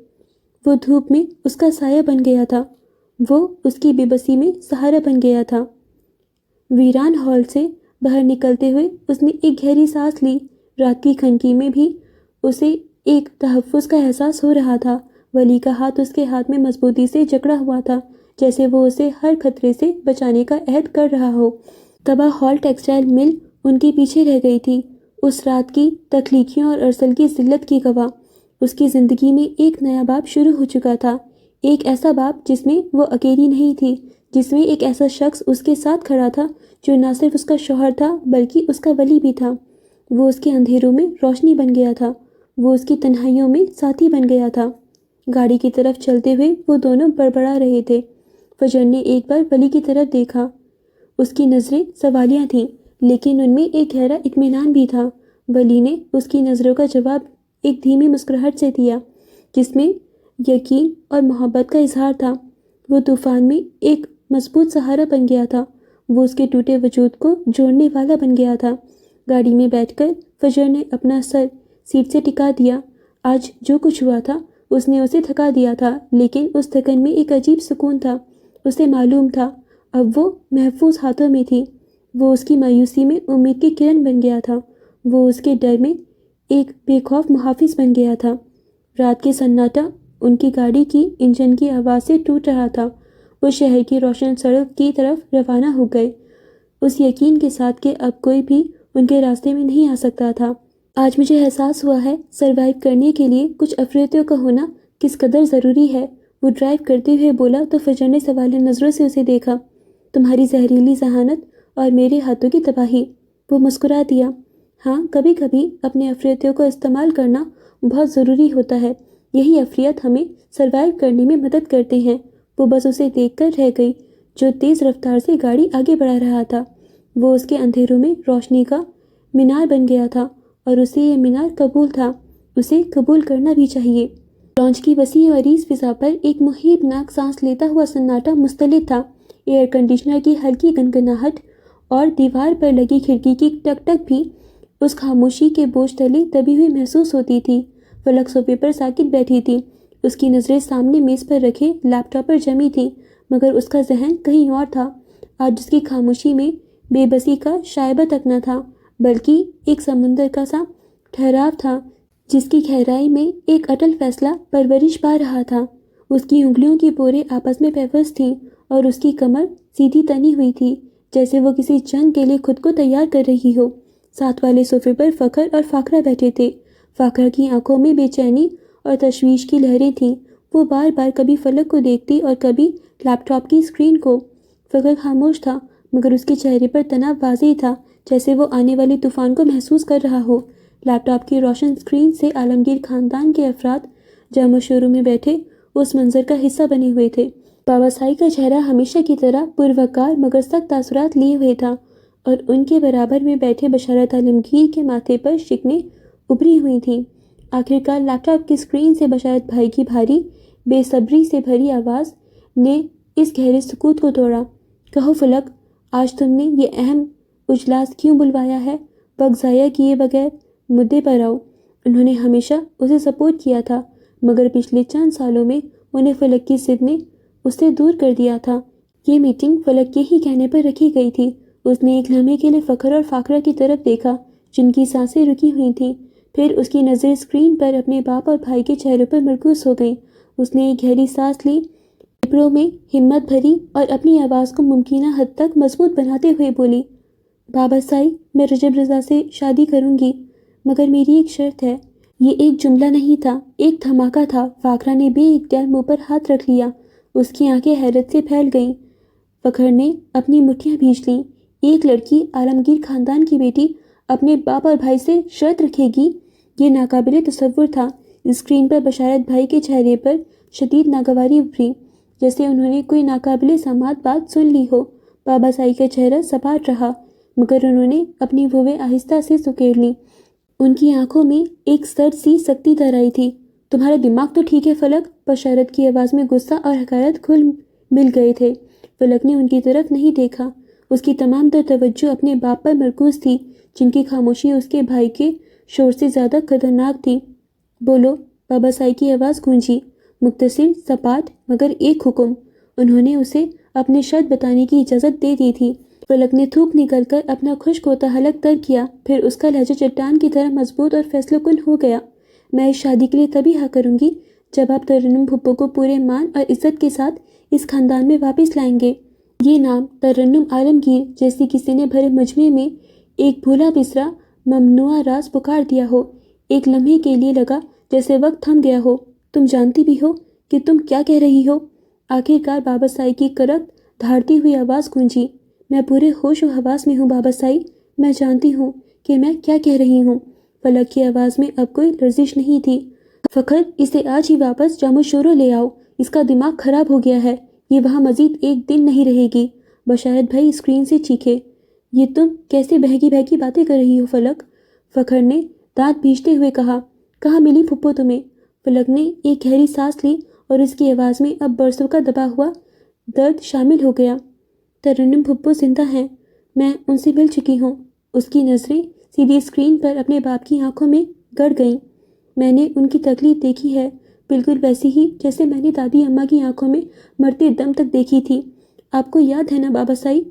وہ دھوپ میں اس کا سایہ بن گیا تھا، وہ اس کی بے بسی میں سہارا بن گیا تھا۔ ویران ہال سے باہر نکلتے ہوئے اس نے ایک گہری سانس لی۔ رات کی خنکی میں بھی اسے ایک تحفظ کا احساس ہو رہا تھا۔ ولی کا ہاتھ اس کے ہاتھ میں مضبوطی سے جکڑا ہوا تھا، جیسے وہ اسے ہر خطرے سے بچانے کا عہد کر رہا ہو۔ تباہ ہال ٹیکسٹائل مل ان کے پیچھے رہ گئی تھی، اس رات کی تخلیقیوں اور ارسل کی ذلت کی گواہ۔ اس کی زندگی میں ایک نیا باب شروع ہو چکا تھا، ایک ایسا باب جس میں وہ اکیلی نہیں تھی، جس میں ایک ایسا شخص اس کے ساتھ کھڑا تھا جو نہ صرف اس کا شوہر تھا بلکہ اس کا ولی بھی تھا۔ وہ اس کے اندھیروں میں روشنی بن گیا تھا، وہ اس کی تنہائیوں میں ساتھی بن گیا تھا۔ گاڑی کی طرف چلتے ہوئے وہ دونوں بڑبڑا رہے تھے۔ فجر نے ایک بار ولی کی طرف دیکھا۔ اس کی نظریں سوالیہ تھیں، لیکن ان میں ایک گہرا اطمینان بھی تھا۔ ولی نے اس کی نظروں کا جواب ایک دھیمی مسکراہٹ سے دیا، جس میں یقین اور محبت کا اظہار تھا۔ وہ طوفان میں ایک مضبوط سہارا بن گیا تھا، وہ اس کے ٹوٹے وجود کو جوڑنے والا بن گیا تھا۔ گاڑی میں بیٹھ کر فجر نے اپنا سر سیٹ سے ٹکا دیا۔ آج جو کچھ ہوا تھا اس نے اسے تھکا دیا تھا، لیکن اس تھکن میں ایک عجیب سکون تھا۔ اسے معلوم تھا اب وہ محفوظ ہاتھوں میں تھی۔ وہ اس کی مایوسی میں امید کی کرن بن گیا تھا، وہ اس کے ڈر میں ایک بے خوف محافظ بن گیا تھا۔ رات کے سناٹا ان کی گاڑی کی انجن کی آواز سے ٹوٹ رہا تھا۔ وہ شہر کی روشن سڑک کی طرف روانہ ہو گئے، اس یقین کے ساتھ کہ اب کوئی بھی ان کے راستے میں نہیں آ سکتا تھا۔ آج مجھے احساس ہوا ہے سروائیو کرنے کے لیے کچھ افریتیوں کا ہونا کس قدر ضروری ہے، وہ ڈرائیو کرتے ہوئے بولا تو فجر نے سوالیہ نظروں سے اسے دیکھا۔ تمہاری زہریلی ذہانت اور میرے ہاتھوں کی تباہی۔ وہ مسکرا دیا۔ ہاں، کبھی کبھی اپنے افریتیوں کو استعمال کرنا بہت ضروری ہوتا ہے، یہی افریت ہمیں سروائیو کرنے میں مدد کرتے ہیں۔ وہ بس اسے دیکھ کر رہ گئی جو تیز رفتار سے گاڑی آگے بڑھا رہا تھا۔ وہ اس کے اندھیروں میں روشنی کا مینار بن گیا تھا، اور اسے یہ مینار قبول تھا، اسے قبول کرنا بھی چاہیے۔ لانچ کی وسیع و عریض فضا پر ایک مہیب ناک سانس لیتا ہوا سناٹا مستلط تھا۔ ایئر کنڈیشنر کی ہلکی گنگناہٹ اور دیوار پر لگی کھڑکی کی ٹک ٹک بھی اس خاموشی کے بوجھ تلے دبی ہوئی محسوس ہوتی تھی۔ فلک صوفے پر ساکت بیٹھی تھی، اس کی نظریں سامنے میز پر رکھے لیپ ٹاپ پر جمی تھیں، مگر اس کا ذہن کہیں اور تھا۔ آج اس کی خاموشی میں بے بسی کا شائبہ تک نہ تھا، بلکہ ایک سمندر کا سا ٹھہراؤ تھا جس کی گہرائی میں ایک اٹل فیصلہ پرورش پا رہا تھا۔ اس کی انگلیوں کی پورے آپس میں پیوست تھیں اور اس کی کمر سیدھی تنی ہوئی تھی، جیسے وہ کسی جنگ کے لیے خود کو تیار کر رہی ہو۔ ساتھ والے صوفے پر فخر اور فاقرہ بیٹھے تھے۔ فاقرہ کی آنکھوں میں بے چینی اور تشویش کی لہریں تھیں۔ وہ بار بار کبھی فلک کو دیکھتی اور کبھی لیپ ٹاپ کی اسکرین کو۔ فخر خاموش تھا، مگر اس کے چہرے پر تناؤ واضح تھا، جیسے وہ آنے والے طوفان کو محسوس کر رہا ہو۔ لیپ ٹاپ کی روشن اسکرین سے عالمگیر خاندان کے افراد جم و شروع میں بیٹھے اس منظر کا حصہ بنے ہوئے تھے۔ بابا سائی کا چہرہ ہمیشہ کی طرح پروقار مگر سخت تاثرات لیے ہوئے تھا، اور ان کے برابر میں بیٹھے بشارت عالمگیر کے ماتھے پر شکنیں ابھری ہوئی تھیں۔ آخر کار لیپ ٹاپ کی اسکرین سے بشارت بھائی کی بھاری بے صبری سے بھری آواز نے اس گہرے سکوت کو توڑا۔ کہو فلک، آج تم نے یہ اہم اجلاس کیوں بلوایا ہے؟ وقت ضائع کیے بغیر مدعے پر آؤ۔ انہوں نے ہمیشہ اسے سپورٹ کیا تھا، مگر پچھلے چند سالوں میں انہیں فلک کی ضد نے اس سے دور کر دیا تھا۔ یہ میٹنگ فلک کے ہی کہنے پر رکھی گئی تھی۔ اس نے ایک لمحے کے لیے فخر اور فاقرہ کی طرف دیکھا، جن کی سانسیں رکی ہوئی تھیں۔ پھر اس کی نظر اسکرین پر اپنے باپ اور بھائی کے چہروں پر مرکوز ہو گئی۔ اس نے ایک گہری سانس لی، پھیپھڑوں میں ہمت بھری اور اپنی آواز کو ممکنہ حد تک مضبوط بناتے ہوئے بولی، بابا سائی، میں رجب رضا سے شادی کروں گی، مگر میری ایک شرط ہے۔ یہ ایک جملہ نہیں تھا، ایک دھماکہ تھا۔ فاقرہ نے بے اختیار منہ پر ہاتھ رکھ لیا، اس کی آنکھیں حیرت سے پھیل گئیں۔ فخر نے اپنی مٹھیاں بھیج لیں۔ ایک لڑکی، عالمگیر خاندان کی بیٹی، اپنے باپ اور بھائی سے شرط رکھے گی؟ یہ ناقابل تصور تھا۔ اسکرین پر بشارت بھائی کے چہرے پر شدید ناگواری ابھری، جیسے انہوں نے کوئی ناقابل سماعت بات سن لی ہو۔ بابا سائی کا چہرہ سپاٹ رہا، مگر انہوں نے اپنی بھویں آہستہ سے سکیڑ لیں۔ ان کی آنکھوں میں ایک سرد سی سختی تر آئی تھی۔ تمہارا دماغ تو ٹھیک ہے فلک؟ بشارت کی آواز میں غصہ اور حقارت گھل مل گئے تھے۔ فلک نے ان کی طرف نہیں دیکھا۔ اس کی تمام تر توجہ اپنے باپ پر مرکوز تھی، جن کی خاموشی اس کے بھائی کے شور سے زیادہ خطرناک تھی۔ بولو، بابا سائی کی آواز گونجی، مختصر، سپاٹ، مگر ایک حکم۔ انہوں نے اسے اپنے شرط بتانے کی اجازت دے دی تھی۔ فلک نے تھوک نکل کر اپنا خشک ہوتا حلق تر کیا، پھر اس کا لہجہ چٹان کی طرح مضبوط اور فیصلہ کن ہو گیا۔ میں اس شادی کے لیے تبھی ہاں کروں گی جب آپ ترنم پھپھو کو پورے مان اور عزت کے ساتھ اس خاندان میں واپس لائیں گے۔ یہ نام ترنم عالمگیر جیسی کسی نے بھرے مجمع میں ایک بھولا بسرا ممنوعہ راز پکار دیا ہو۔ ایک لمحے کے لیے لگا جیسے وقت تھم گیا ہو۔ تم جانتی بھی ہو کہ تم کیا کہہ رہی ہو؟ آخر کار بابا سائی کی کرخت دھاڑتی ہوئی آواز گونجی۔ میں پورے ہوش و حواس میں ہوں بابا سائی، میں جانتی ہوں کہ میں کیا کہہ رہی ہوں۔ فلک کی آواز میں اب کوئی لرزش نہیں تھی۔ فخر، اسے آج ہی واپس جام و شورو لے آؤ، اس کا دماغ خراب ہو گیا ہے، یہ وہاں مزید ایک دن نہیں رہے گی۔ بشارت بھائی اسکرین سے چیخے، یہ تم کیسے بہکی بہکی باتیں کر رہی ہو فلک؟ فخر نے دانت بھینچتے ہوئے کہا، کہاں ملی پھپھو تمہیں؟ فلک نے ایک گہری سانس لی اور اس کی آواز میں اب برسوں کا دبا ہوا درد شامل ہو گیا۔ ترنم پھپھو زندہ ہیں، میں ان سے مل چکی ہوں۔ اس کی نظریں سیدھی اسکرین پر اپنے باپ کی آنکھوں میں گڑ گئیں۔ میں نے ان کی تکلیف دیکھی ہے، بالکل ویسی ہی جیسے میں نے دادی اماں کی آنکھوں میں مرتے دم تک دیکھی تھی۔ آپ کو یاد ہے نا بابا سائی؟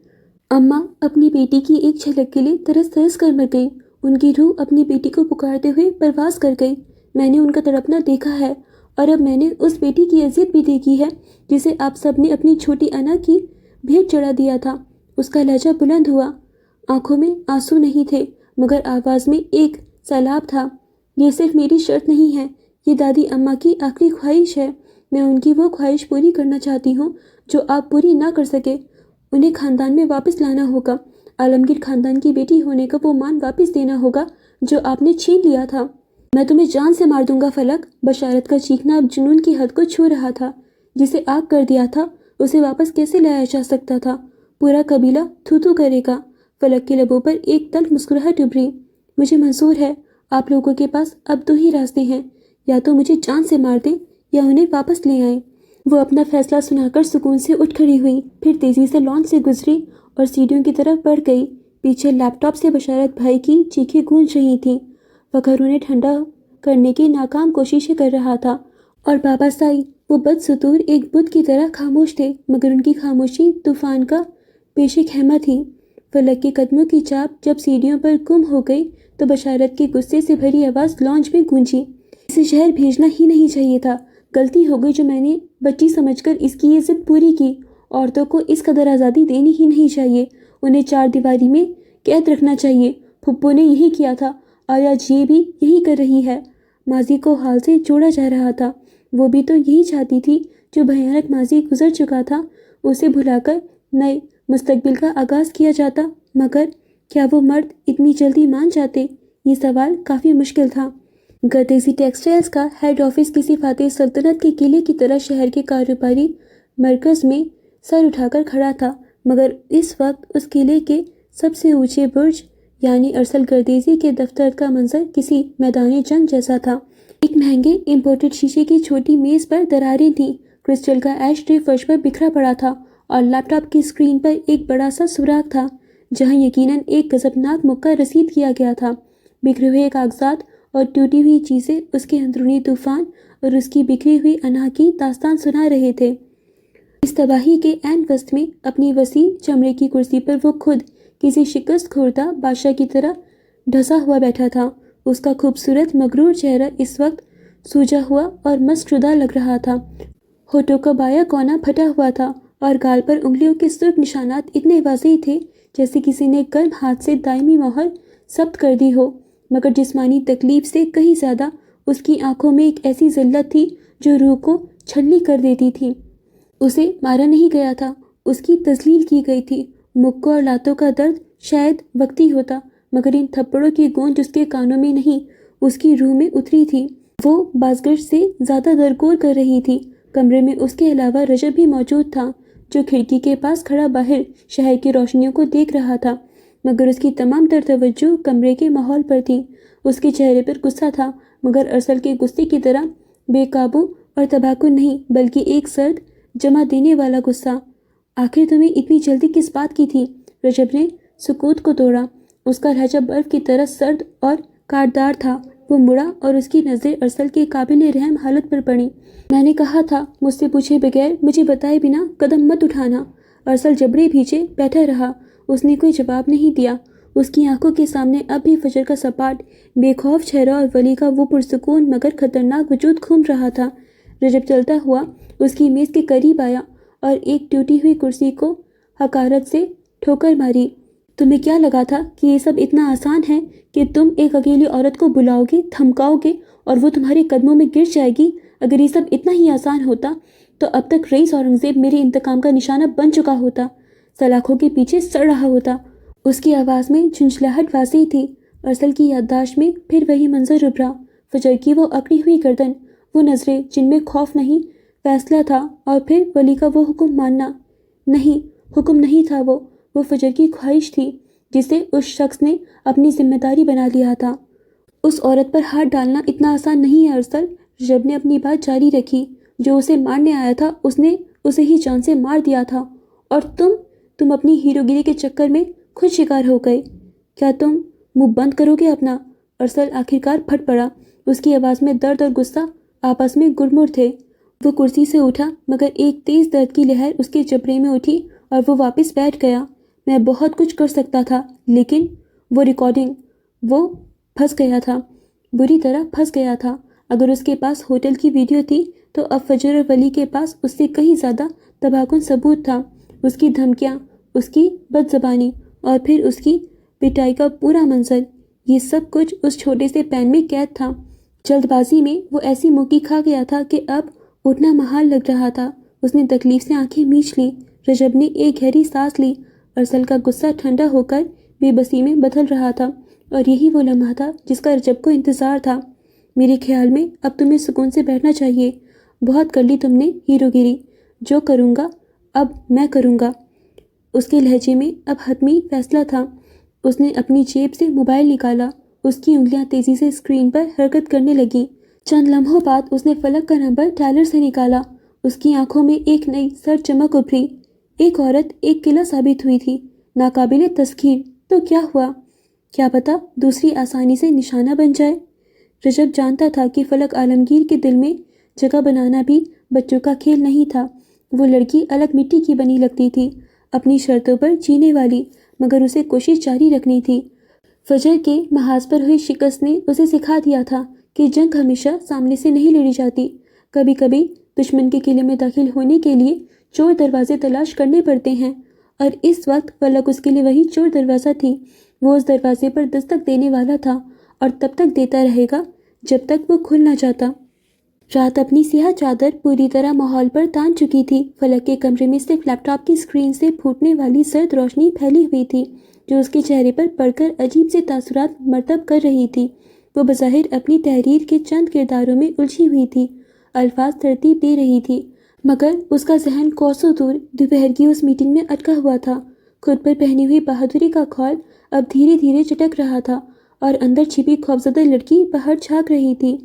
اماں اپنی بیٹی کی ایک جھلک کے لیے ترس ترس کر مر گئیں۔ ان کی روح اپنی بیٹی کو پکارتے ہوئے پرواز کر گئی۔ میں نے ان کا تڑپنا دیکھا ہے، اور اب میں نے اس بیٹی کی اذیت بھی دیکھی ہے جسے آپ سب نے اپنی چھوٹی انا کی بھیٹ چڑھا دیا تھا۔ اس کا لہجہ بلند ہوا، آنکھوں میں آنسو نہیں تھے، مگر آواز میں ایک سیلاب تھا۔ یہ صرف میری شرط نہیں ہے، یہ دادی اماں کی آخری خواہش ہے۔ میں ان کی وہ خواہش پوری کرنا چاہتی ہوں جو آپ پوری نہ کر سکے۔ انہیں خاندان میں واپس لانا ہوگا، عالمگیر خاندان کی بیٹی ہونے کا وہ مان واپس دینا ہوگا جو آپ نے چھین لیا تھا۔ میں تمہیں جان سے مار دوں گا فلک۔ بشارت کا چیخنا اب جنون کی حد کو چھو رہا تھا۔ جسے آگ کر دیا تھا اسے واپس کیسے لایا جا سکتا تھا؟ پورا قبیلہ تھو تھو کرے گا۔ فلک کے لبوں پر ایک تلخ مسکراہٹ ابھری۔ مجھے منظور ہے، آپ لوگوں کے پاس اب دو ہی راستے ہیں، یا تو مجھے جان سے مار دیں یا انہیں واپس لے آئیں۔ وہ اپنا فیصلہ سنا کر سکون سے اٹھ کھڑی ہوئی، پھر تیزی سے لان سے گزری اور سیڑھیوں کی طرف بڑھ گئی۔ پیچھے لیپ ٹاپ سے بشارت بھائی کی چیخیں گونج رہی تھیں۔ فخر انہیں ٹھنڈا کرنے کی ناکام کوششیں کر رہا تھا اور بابا سائی وہ بدستور ایک بت کی طرح خاموش تھے، مگر ان کی خاموشی طوفان کا پیش خیمہ تھی۔ فلک کے قدموں کی چاپ جب سیڑھیوں پر گم ہو گئی تو بشارت کی غصے سے بھری آواز لانچ میں گونجی۔ اسے شہر بھیجنا ہی نہیں چاہیے تھا، غلطی ہو گئی جو میں نے بچی سمجھ کر اس کی یہ ضد پوری کی۔ عورتوں کو اس قدر آزادی دینی ہی نہیں چاہیے، انہیں چار دیواری میں قید رکھنا چاہیے۔ پھپھو نے یہی کیا تھا اور آج یہ بھی یہی کر رہی ہے۔ ماضی کو حال سے جوڑا جا رہا تھا، وہ بھی تو یہی چاہتی تھی۔ جو بھیانک ماضی گزر چکا تھا اسے بھلا کر نئے مستقبل کا آغاز کیا جاتا، مگر کیا وہ مرد اتنی جلدی مان جاتے؟ یہ سوال کافی مشکل تھا۔ گردیسی ٹیکسٹائلز کا ہیڈ آفس کسی فاتح سلطنت کے قلعے کی طرح شہر کے کاروباری مرکز میں سر اٹھا کر کھڑا تھا، مگر اس وقت اس قلعے کے سب سے اونچے برج یعنی ارسل گردیسی کے دفتر کا منظر کسی میدان جنگ جیسا تھا۔ ایک مہنگے امپورٹڈ شیشے کی چھوٹی میز پر دراریں تھیں، کرسٹل کا ایش ٹرے فرش پر بکھرا پڑا تھا اور لیپ ٹاپ کی اسکرین پر ایک بڑا سا سوراخ تھا جہاں یقیناً ایک غضبناک مکہ رسید کیا گیا تھا۔ بکھرے ہوئے کاغذات اور ٹوٹی ہوئی چیزیں اس کے اندرونی طوفان اور اس کی بکھری ہوئی انا کی داستان سنا رہے تھے۔ اس تباہی کے عین وسط میں اپنی وسیع چمڑے کی کرسی پر وہ خود کسی شکست خوردہ بادشاہ کی طرح ڈھسا ہوا بیٹھا تھا۔ اس کا خوبصورت مغرور چہرہ اس وقت سوجا ہوا اور مست شدہ لگ رہا تھا۔ ہونٹوں کا بایاں کونا پھٹا ہوا تھا اور گال پر انگلیوں کے سرخ نشانات اتنے واضح تھے جیسے کسی نے گرم ہاتھ سے دائمی مہر ثبت کر دی ہو، مگر جسمانی تکلیف سے کہیں زیادہ اس کی آنکھوں میں ایک ایسی ذلت تھی جو روح کو چھلنی کر دیتی تھی۔ اسے مارا نہیں گیا تھا، اس کی تذلیل کی گئی تھی۔ مکوں اور لاتوں کا درد شاید وقتی ہوتا، مگر ان تھپڑوں کی گونج اس کے کانوں میں نہیں، اس کی روح میں اتری تھی۔ وہ بازگشت سے زیادہ درگور کر رہی تھی۔ کمرے میں اس کے علاوہ رجب بھی موجود تھا جو کھڑکی کے پاس کھڑا باہر شہر کی روشنیوں کو دیکھ رہا تھا، مگر اس کی تمام تر توجہ کمرے کے ماحول پر تھی۔ اس کے چہرے پر غصہ تھا، مگر ارسل کے غصے کی طرح بے قابو اور تباہ کن نہیں، بلکہ ایک سرد جمع دینے والا غصہ۔ آخر تمہیں اتنی جلدی کس بات کی تھی؟ رجب نے سکوت کو توڑا۔ اس کا لہجہ برف کی طرح سرد اور کاٹدار تھا۔ وہ مڑا اور اس کی نظریں ارسل کے قابل رحم حالت پر پڑیں۔ میں نے کہا تھا مجھ سے پوچھے بغیر مجھے بتائے بنا قدم مت اٹھانا۔ ارسل جبڑے بھیجے بیٹھا رہا، اس نے کوئی جواب نہیں دیا۔ اس کی آنکھوں کے سامنے اب بھی فجر کا سپاٹ بے خوف چہرہ اور ولی کا وہ پرسکون مگر خطرناک وجود گھوم رہا تھا۔ رجب چلتا ہوا اس کی میز کے قریب آیا اور ایک ٹوٹی ہوئی کرسی کو حقارت سے ٹھوکر ماری۔ تمہیں کیا لگا تھا کہ یہ سب اتنا آسان ہے کہ تم ایک اکیلی عورت کو بلاؤ گے، دھمکاؤ گے اور وہ تمہارے قدموں میں گر جائے گی؟ اگر یہ سب اتنا ہی آسان ہوتا تو اب تک رئیس اورنگزیب میرے انتقام کا نشانہ بن چکا ہوتا، سلاخوں کے پیچھے سڑ رہا ہوتا۔ اس کی آواز میں جھنجھلاہٹ واضح تھی۔ ارسل کی یادداشت میں پھر وہی منظر ابھرا، فجر کی وہ اکڑی ہوئی گردن، وہ نظریں جن میں خوف نہیں فیصلہ تھا، اور پھر ولی کا وہ حکم ماننا نہیں، حکم نہیں تھا، وہ فجر کی خواہش تھی جسے اس شخص نے اپنی ذمہ داری بنا لیا تھا۔ اس عورت پر ہاتھ ڈالنا اتنا آسان نہیں ہے ارسل، رجب نے اپنی بات جاری رکھی۔ جو اسے مارنے آیا تھا اس نے اسے ہی جان سے مار دیا تھا، اور تم اپنی ہیروگیری کے چکر میں خود شکار ہو گئے۔ کیا تم منہ بند کرو گے اپنا؟ ارسل آخرکار پھٹ پڑا، اس کی آواز میں درد اور غصہ آپس میں گڑمڑ تھے۔ وہ کرسی سے اٹھا، مگر ایک تیز درد کی لہر اس کے جبڑے میں اٹھی اور وہ واپس بیٹھ گیا۔ میں بہت کچھ کر سکتا تھا، لیکن وہ ریکارڈنگ، وہ پھنس گیا تھا، بری طرح پھنس گیا تھا۔ اگر اس کے پاس ہوٹل کی ویڈیو تھی تو اب فجر اور ولی کے پاس اس سے کہیں زیادہ تباہ کن ثبوت تھا۔ اس کی دھمکیاں، اس کی بد زبانی اور پھر اس کی پٹائی کا پورا منظر، یہ سب کچھ اس چھوٹے سے پین میں قید تھا۔ جلد بازی میں وہ ایسی موقع کھا گیا تھا کہ اب اٹھنا محال لگ رہا تھا۔ اس نے تکلیف سے آنکھیں میچ لیں۔ رجب نے ایک گہری سانس لی۔ ارسل کا غصہ ٹھنڈا ہو کر بے بسی میں بدل رہا تھا، اور یہی وہ لمحہ تھا جس کا رجب کو انتظار تھا۔ میرے خیال میں اب تمہیں سکون سے بیٹھنا چاہیے۔ بہت کر لی تم نے ہیروگیری، جو کروں گا اب میں کروں گا۔ اس کے لہجے میں اب حتمی فیصلہ تھا۔ اس نے اپنی جیب سے موبائل نکالا، اس کی انگلیاں تیزی سے اسکرین پر حرکت کرنے لگیں۔ چند لمحوں بعد اس نے فلک کا نمبر ڈائلر سے نکالا۔ اس کی آنکھوں میں ایک نئی سرد چمک ابھری۔ ایک عورت ایک قلعہ ثابت ہوئی تھی، ناقابل تسخیر، تو کیا ہوا؟ کیا پتا دوسری آسانی سے نشانہ بن جائے۔ رجب جانتا تھا کہ فلک عالمگیر کے دل میں جگہ بنانا بھی بچوں کا کھیل نہیں تھا۔ وہ لڑکی الگ مٹی کی بنی لگتی تھی، اپنی شرطوں پر جینے والی، مگر اسے کوشش جاری رکھنی تھی۔ فجر کے محاذ پر ہوئی شکست نے اسے سکھا دیا تھا کہ جنگ ہمیشہ سامنے سے نہیں لڑی جاتی، کبھی کبھی دشمن کے قلعے میں داخل ہونے کے لیے چور دروازے تلاش کرنے پڑتے ہیں، اور اس وقت فلک اس کے لیے وہی چور دروازہ تھی۔ وہ اس دروازے پر دستک دینے والا تھا اور تب تک دیتا رہے گا جب تک وہ کھل نہ جاتا۔ رات اپنی سیاہ چادر پوری طرح ماحول پر تان چکی تھی۔ فلک کے کمرے میں صرف لیپ ٹاپ کی اسکرین سے پھوٹنے والی سرد روشنی پھیلی ہوئی تھی جو اس کے چہرے پر پڑھ کر عجیب سے تاثرات مرتب کر رہی تھی۔ وہ بظاہر اپنی تحریر کے چند کرداروں میں الجھی ہوئی تھی، الفاظ ترتیب دے رہی تھی، مگر اس کا ذہن کوسوں دور دوپہر کی اس میٹنگ میں اٹکا ہوا تھا۔ خود پر پہنی ہوئی بہادری کا کھول اب دھیرے دھیرے چٹک رہا تھا اور اندر چھپی خوفزدہ لڑکی باہر جھانک رہی تھی۔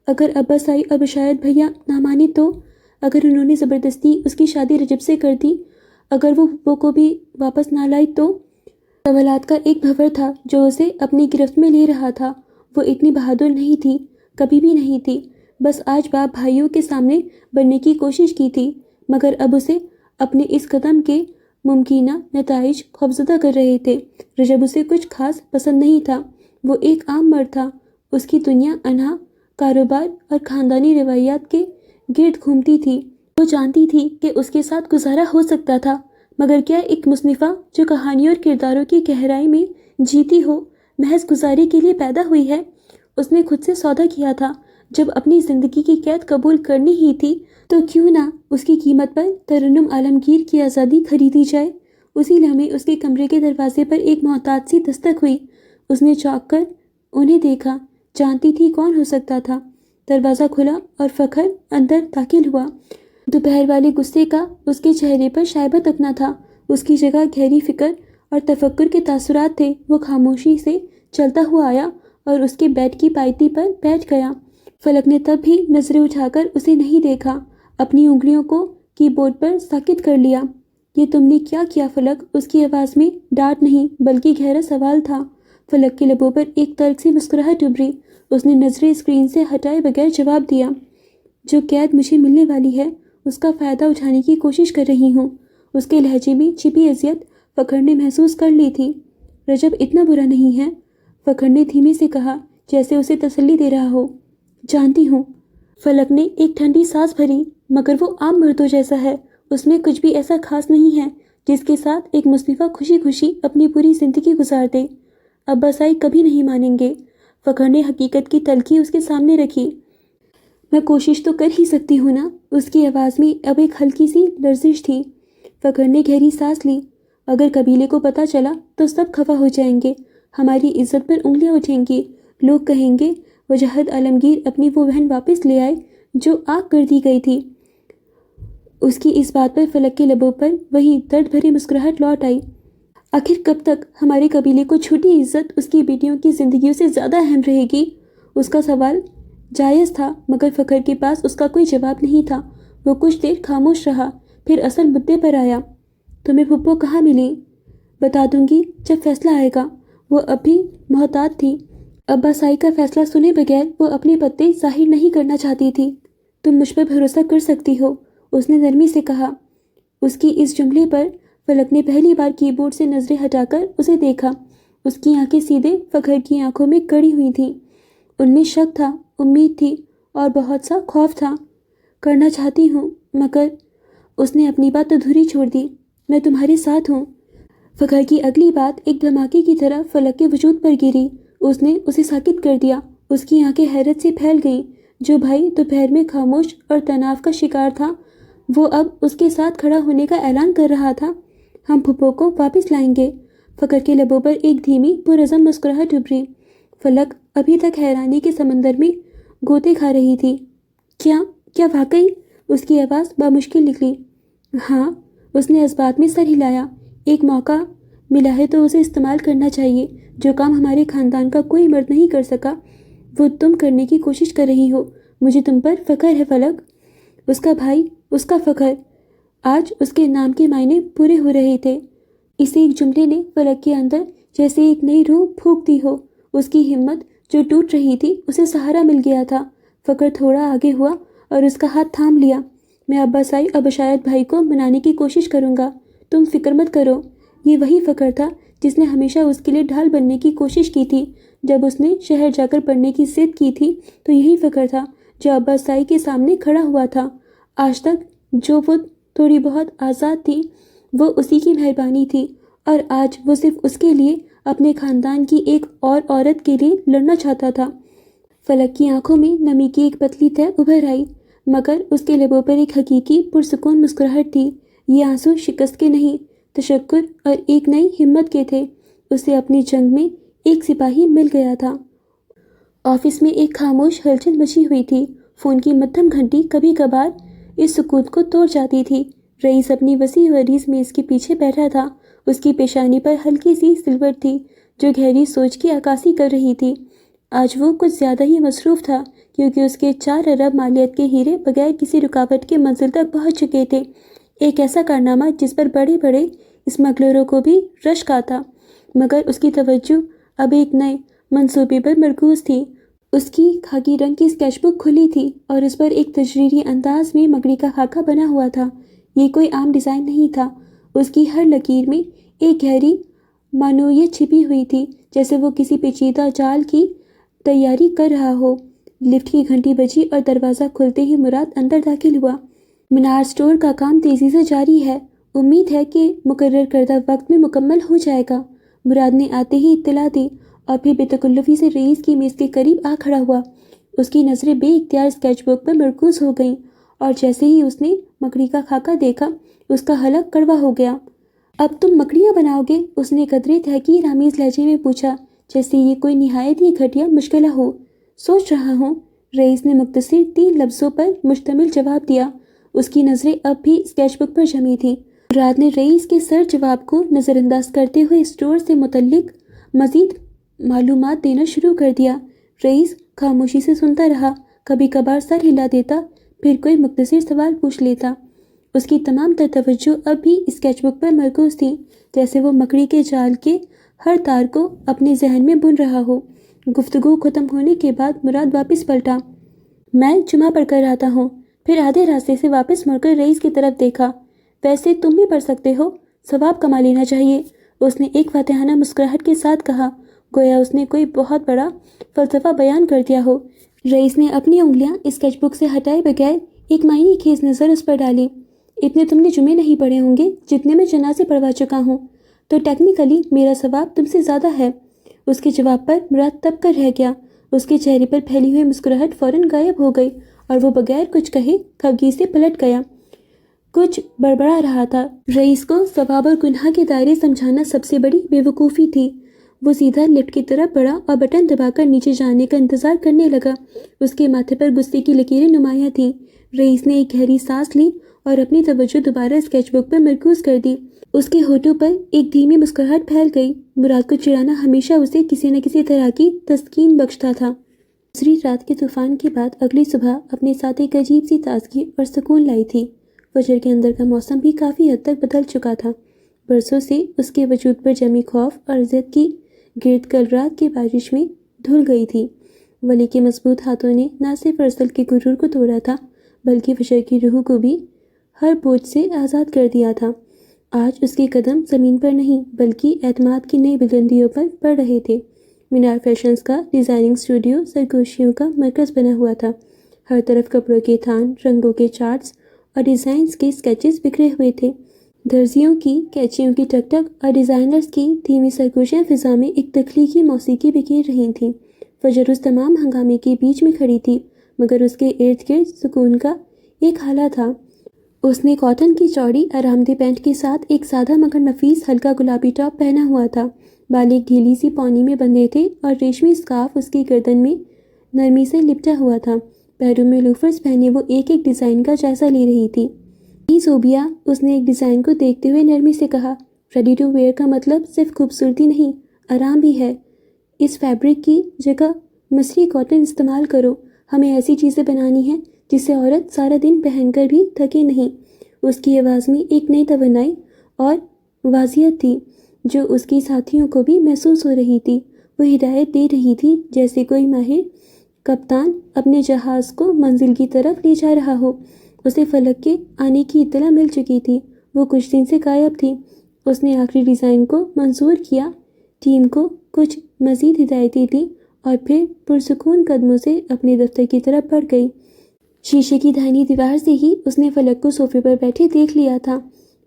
اگر عباس آئی اور شاید بھیا نہ مانے تو؟ اگر انہوں نے زبردستی اس کی شادی رجب سے کر دی؟ اگر وہ پھپھو کو بھی واپس نہ لائی تو؟ سوالات کا ایک بھنور تھا جو اسے اپنی گرفت میں لے رہا تھا۔ وہ اتنی بہادر نہیں تھی، کبھی بھی نہیں تھی، بس آج باپ بھائیوں کے سامنے بننے کی کوشش کی تھی، مگر اب اسے اپنے اس قدم کے ممکنہ نتائج خوفزدہ کر رہے تھے۔ رجب اسے کچھ خاص پسند نہیں تھا۔ وہ ایک عام مرد تھا، اس کی دنیا انہا کاروبار اور خاندانی روایات کے گرد گھومتی تھی۔ وہ جانتی تھی کہ اس کے ساتھ گزارا ہو سکتا تھا، مگر کیا ایک مصنفہ جو کہانیوں اور کرداروں کی گہرائی میں جیتی ہو محض گزاری کے لیے پیدا ہوئی ہے؟ اس نے خود سے سودا کیا تھا، جب اپنی زندگی کی قید قبول کرنی ہی تھی تو کیوں نہ اس کی قیمت پر ترنم عالمگیر کی آزادی خریدی جائے۔ اسی لمحے اس کے کمرے کے دروازے پر ایک محتاط سی دستک ہوئی۔ اس نے چونک کر انہیں دیکھا، جانتی تھی کون ہو سکتا تھا۔ دروازہ کھلا اور فخر اندر داخل ہوا۔ دوپہر والے غصے کا اس کے چہرے پر شائبہ تک نہ تھا، اس کی جگہ گہری فکر اور تفکر کے تاثرات تھے۔ وہ خاموشی سے چلتا ہوا آیا اور اس کے بیڈ کی پائٹی پر بیٹھ گیا۔ فلک نے تب بھی نظریں اٹھا کر اسے نہیں دیکھا، اپنی انگلیوں کو کی بورڈ پر ساکت کر لیا۔ یہ تم نے کیا کیا فلک؟ اس کی آواز میں ڈانٹ نہیں بلکہ گہرا سوال تھا۔ فلک کے لبوں پر ایک تلخ سی مسکراہٹ ابھری۔ اس نے نظریں اسکرین سے ہٹائے بغیر جواب دیا، جو قید مجھے ملنے والی ہے اس کا فائدہ اٹھانے کی کوشش کر رہی ہوں۔ اس کے لہجے میں چھپی اذیت فخر نے محسوس کر لی تھی۔ رجب اتنا برا نہیں ہے، فخر نے دھیمے سے کہا، جیسے اسے تسلی دے رہا ہو۔ جانتی ہوں۔ فلک نے ایک ٹھنڈی سانس بھری، مگر وہ عام مردوں جیسا ہے، اس میں کچھ بھی ایسا خاص نہیں ہے جس کے ساتھ ایک مصنفہ خوشی خوشی اپنی پوری زندگی گزار دے۔ عباس آئی کبھی نہیں مانیں گے۔ فخر نے حقیقت کی تلخی اس کے سامنے رکھی۔ میں کوشش تو کر ہی سکتی ہوں نا؟ اس کی آواز میں اب ایک ہلکی سی لرزش تھی۔ فخر نے گہری سانس لی۔ اگر قبیلے کو پتہ چلا تو سب خفا ہو جائیں گے، ہماری عزت پر انگلیاں اٹھیں گی، لوگ کہیں گے وجاہت عالمگیر اپنی وہ بہن واپس لے آئے جو آگ کر دی گئی تھی۔ اس کی اس بات پر فلک کے لبوں پر وہی درد بھری مسکراہٹ لوٹ آئی۔ آخر کب تک ہمارے قبیلے کو چھوٹی عزت اس کی بیٹیوں کی زندگیوں سے زیادہ اہم رہے گی؟ اس کا سوال جائز تھا، مگر فخر کے پاس اس کا کوئی جواب نہیں تھا۔ وہ کچھ دیر خاموش رہا، پھر اصل مدعے پر آیا۔ تمہیں پھپھو کہاں ملی؟ بتا دوں گی جب فیصلہ آئے گا۔ وہ اب بھی محتاط تھی۔ عباس آئی کا فیصلہ سنے بغیر وہ اپنے پتے ظاہر نہیں کرنا چاہتی تھی۔ تم مجھ پر بھروسہ کر سکتی ہو، اس نے نرمی سے کہا۔ اس کی اس جملے پر فلک نے پہلی بار کی بورڈ سے نظریں ہٹا کر اسے دیکھا۔ اس کی آنکھیں سیدھے فخر کی آنکھوں میں گڑی ہوئی تھیں۔ ان میں شک تھا، امید تھی اور بہت سا خوف تھا۔ کرنا چاہتی ہوں، مگر اس نے اپنی بات ادھوری چھوڑ دی۔ میں تمہارے ساتھ ہوں۔ فخر کی اگلی بات ایک دھماکے کی طرح فلک کے وجود پر گری۔ اس نے اسے ساکت کر دیا۔ اس کی آنکھیں حیرت سے پھیل گئیں۔ جو بھائی دوپہر میں خاموش اور تناؤ کا شکار تھا، وہ اب اس کے ساتھ کھڑا ہونے کا اعلان کر رہا تھا۔ ہم پھپھو کو واپس لائیں گے۔ فخر کے لبوں پر ایک دھیمی پرعزم مسکراہٹ ابھری۔ فلک ابھی تک حیرانی کے سمندر میں گوتے کھا رہی تھی۔ کیا واقعی؟ اس کی آواز بامشکل نکلی۔ ہاں، اس نے اس بات میں سر ہلایا۔ ایک موقع ملا ہے تو اسے استعمال کرنا چاہیے۔ جو کام ہمارے خاندان کا کوئی مرد نہیں کر سکا، وہ تم کرنے کی کوشش کر رہی ہو۔ مجھے تم پر فخر ہے فلک۔ اس کا بھائی، اس کا فخر، آج اس کے نام کے معنی پورے ہو رہے تھے۔ اسی ایک جملے نے فلک کے اندر جیسے ایک نئی روح پھونکتی ہو۔ اس کی ہمت جو ٹوٹ رہی تھی اسے سہارا مل گیا تھا۔ فخر تھوڑا آگے ہوا اور اس کا ہاتھ تھام لیا۔ میں عباس اور بشارت بھائی کو منانے کی کوشش کروں گا، تم فکر مت کرو۔ یہ وہی فخر تھا جس نے ہمیشہ اس کے لیے ڈھال بننے کی کوشش کی تھی۔ جب اس نے شہر جا کر پڑھنے کی ضد کی تھی تو یہی فخر تھا جو عباس کے سامنے کھڑا ہوا تھا۔ آج تک جو وہ تھوڑی بہت آزاد تھی وہ اسی کی مہربانی تھی، اور آج وہ صرف اس کے لیے، اپنے خاندان کی ایک اور عورت کے لیے لڑنا چاہتا تھا۔ فلک کی آنکھوں میں نمی کی ایک پتلی تہ ابھر آئی، مگر اس کے لبوں پر ایک حقیقی پرسکون مسکراہٹ تھی۔ یہ آنسو شکست کے نہیں، تشکر اور ایک نئی ہمت کے تھے۔ اسے اپنی جنگ میں ایک سپاہی مل گیا تھا۔ آفس میں ایک خاموش ہلچل مچی ہوئی تھی۔ فون کی مدھم گھنٹی کبھی کبھار اس سکوت کو توڑ جاتی تھی۔ رئیس اپنی وسیع و عریض میز کے پیچھے بیٹھا تھا۔ اس کی پیشانی پر ہلکی سی سلوٹ تھی جو گہری سوچ کی عکاسی کر رہی تھی۔ آج وہ کچھ زیادہ ہی مصروف تھا کیونکہ اس کے 4 ارب مالیت کے ہیرے بغیر کسی رکاوٹ کے منزل تک پہنچ چکے تھے۔ ایک ایسا کارنامہ جس پر بڑے بڑے اسمگلروں کو بھی رشک آتا، مگر اس کی توجہ اب ایک نئے منصوبے پر مرکوز تھی۔ اس کی خاکی رنگ کی اسکیچ بک کھلی تھی اور اس پر ایک تجریدی انداز میں مکڑی کا خاکہ بنا ہوا تھا۔ یہ کوئی عام ڈیزائن نہیں تھا۔ اس کی ہر لکیر میں ایک گہری معنویت چھپی ہوئی تھی، جیسے وہ کسی پیچیدہ جال کی تیاری کر رہا ہو۔ لفٹ کی گھنٹی بجی اور دروازہ کھلتے ہی مراد اندر داخل ہوا۔ منار اسٹور کا کام تیزی سے جاری ہے، امید ہے کہ مقرر کردہ وقت میں مکمل ہو جائے گا، مراد نے آتے ہی اطلاع دی، اور پھر بے تکلفی سے رئیس کی میز کے قریب آ کھڑا ہوا۔ اس کی نظریں بے اختیار اسکیچ بک پر مرکوز ہو گئیں، اور جیسے ہی اس نے مکڑی کا خاکہ دیکھا اس کا حلق کڑوا ہو گیا۔ اب تم مکڑیاں بناؤ گے؟ اس نے قدرے تحقیر آمیز لہجے میں پوچھا، جیسے یہ کوئی نہایت ہی گھٹیا مشغلہ ہو۔ سوچ رہا ہوں، رئیس نے مختصر 3 لفظوں پر مشتمل جواب دیا۔ اس کی نظریں اب بھی اسکیچ بک پر جمی تھیں۔ مراد نے رئیس کے سر جواب کو نظر انداز کرتے ہوئے اسٹور سے متعلق مزید معلومات دینا شروع کر دیا۔ رئیس خاموشی سے سنتا رہا، کبھی کبھار سر ہلا دیتا، پھر کوئی مختصر سوال پوچھ لیتا۔ اس کی تمام تر توجہ اب بھی اسکیچ بک پر مرکوز تھی، جیسے وہ مکڑی کے جال کے ہر تار کو اپنے ذہن میں بن رہا ہو۔ گفتگو ختم ہونے کے بعد مراد واپس پلٹا۔ میں جمعہ پڑھ کر آتا ہوں۔ پھر آدھے راستے سے واپس مڑ کر رئیس کی طرف دیکھا۔ ویسے تم بھی پڑھ سکتے ہو، ثواب کما لینا چاہیے، اس نے ایک فاتحانہ مسکراہٹ کے ساتھ کہا، گویا اس نے کوئی بہت بڑا فلسفہ بیان کر دیا ہو۔ رئیس نے اپنی انگلیاں اسکیچ بک سے ہٹائے بغیر ایک معنی خیز نظر اس پر ڈالی۔ اتنے تم نے جمعے نہیں پڑھے ہوں گے جتنے میں جنازے پڑھوا چکا ہوں، تو ٹیکنیکلی میرا ثواب تم سے زیادہ ہے۔ اس کے جواب پر مراد تب کر رہ گیا۔ اس کے چہرے پر پھیلی ہوئی مسکراہٹ فوراً غائب ہو گئی اور وہ بغیر کچھ کہے خفگی سے پلٹ گیا۔ کچھ بڑبڑا رہا تھا۔ رئیس کو ثواب اور گناہ کے دائرے سمجھانا سب سے بڑی بے وقوفی تھی۔ وہ سیدھا لفٹ کی طرف بڑھا اور بٹن دبا کر نیچے جانے کا انتظار کرنے لگا۔ اس کے ماتھے پر غصے کی لکیریں نمایاں تھیں۔ رئیس نے ایک گہری سانس لی اور اپنی توجہ دوبارہ اسکیچ بک پر مرکوز کر دی۔ اس کے ہونٹوں پر ایک دھیمی مسکراہٹ پھیل گئی۔ مراد کو چڑھانا ہمیشہ اسے کسی نہ کسی طرح کی تسکین بخشتا تھا۔ دوسری رات کے طوفان کے بعد اگلی صبح اپنے ساتھ ایک عجیب سی تازگی اور سکون لائی تھی۔ فجر کے اندر کا موسم بھی کافی حد تک بدل چکا تھا۔ برسوں سے اس کے وجود پر جمی خوف اور عزت کی گرد کل رات کی بارش میں دھل گئی تھی۔ ولی کے مضبوط ہاتھوں نے نہ صرف ارسل کے غرور کو توڑا تھا بلکہ فجر کی روح کو بھی ہر بوجھ سے آزاد کر دیا تھا۔ آج اس کے قدم زمین پر نہیں بلکہ اعتماد کی نئی بلندیوں پر پڑ رہے تھے۔ مینار فیشنز کا ڈیزائننگ اسٹوڈیو سرگوشیوں کا مرکز بنا ہوا تھا۔ ہر طرف کپڑوں کے تھان، رنگوں کے چارٹس اور ڈیزائنز کے اسکیچز بکھرے ہوئے تھے۔ درزیوں کی کینچیوں کی ٹک ٹک اور ڈیزائنرز کی دھیمی سرگوشیاں فضا میں ایک تخلیقی موسیقی بکھیر رہی تھیں۔ فجر اس تمام ہنگامے کے بیچ میں کھڑی تھی، مگر اس کے ارد گرد سکون کا ایک حالہ تھا۔ اس نے کاٹن کی چوڑی آرام دہ پینٹ کے ساتھ ایک سادہ مگر نفیس ہلکا گلابی ٹاپ پہنا ہوا تھا۔ بال ایک ڈھیلی سی پونی میں بندھے تھے اور ریشمی اسکارف اس کی گردن میں نرمی سے لپٹا ہوا تھا۔ پیروں میں لوفرز پہنے وہ ایک ایک ڈیزائن کا جائزہ لے رہی تھی۔ زوبیا، اس نے ایک ڈیزائن کو دیکھتے ہوئے نرمی سے کہا، ریڈی ٹو ویئر کا مطلب صرف خوبصورتی نہیں، آرام بھی ہے۔ اس فیبرک کی جگہ مصری کاٹن استعمال کرو۔ ہمیں ایسی چیزیں بنانی ہیں جسے عورت سارا دن پہن کر بھی تھکے نہیں۔ اس کی آواز میں ایک نئی توانائی اور واضحیت تھی۔ جو اس کی ساتھیوں کو بھی محسوس ہو رہی تھی۔ وہ ہدایت دے رہی تھی جیسے کوئی ماہر کپتان اپنے جہاز کو منزل کی طرف لے جا رہا ہو۔ اسے فلک کے آنے کی اطلاع مل چکی تھی۔ وہ کچھ دن سے غائب تھی۔ اس نے آخری ڈیزائن کو منظور کیا، ٹیم کو کچھ مزید ہدایتیں دیں اور پھر پرسکون قدموں سے اپنے دفتر کی طرف بڑھ گئی۔ شیشے کی دائیں دیوار سے ہی اس نے فلک کو صوفے پر بیٹھے دیکھ لیا تھا،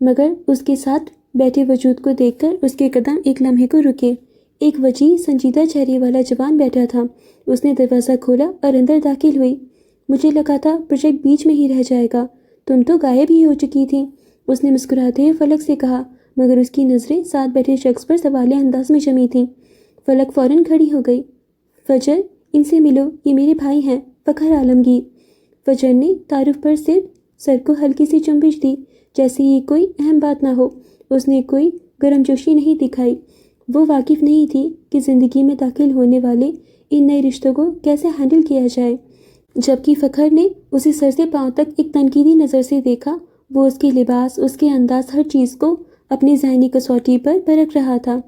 مگر اس کے ساتھ بیٹھے وجود کو دیکھ کر اس کے قدم ایک لمحے کو رکے۔ ایک وجیح سنجیدہ چہرے والا جوان بیٹھا تھا۔ اس نے دروازہ کھولا اور اندر داخل ہوئی۔ مجھے لگا تھا پروجیکٹ بیچ میں ہی رہ جائے گا، تم تو غائب ہی ہو چکی تھی، اس نے مسکراتے ہوئے فلک سے کہا، مگر اس کی نظریں ساتھ بیٹھے شخص پر سوالیہ انداز میں جمی تھیں۔ فلک فوراً کھڑی ہو گئی۔ فجر، ان سے ملو، یہ میرے بھائی ہیں، فخر عالمگیر۔ فجر نے تعارف پر صرف سر کو ہلکی سی چنبش دی، جیسے یہ کوئی اہم بات نہ ہو۔ اس نے کوئی گرم جوشی نہیں دکھائی۔ وہ واقف نہیں تھی کہ زندگی میں داخل ہونے والے ان نئے رشتوں کو کیسے ہینڈل کیا جائے۔ جبکہ فخر نے اسے سر سے پاؤں تک ایک تنقیدی نظر سے دیکھا۔ وہ اس کے لباس، اس کے انداز، ہر چیز کو اپنی ذہنی کسوٹی پر پرکھ رہا تھا۔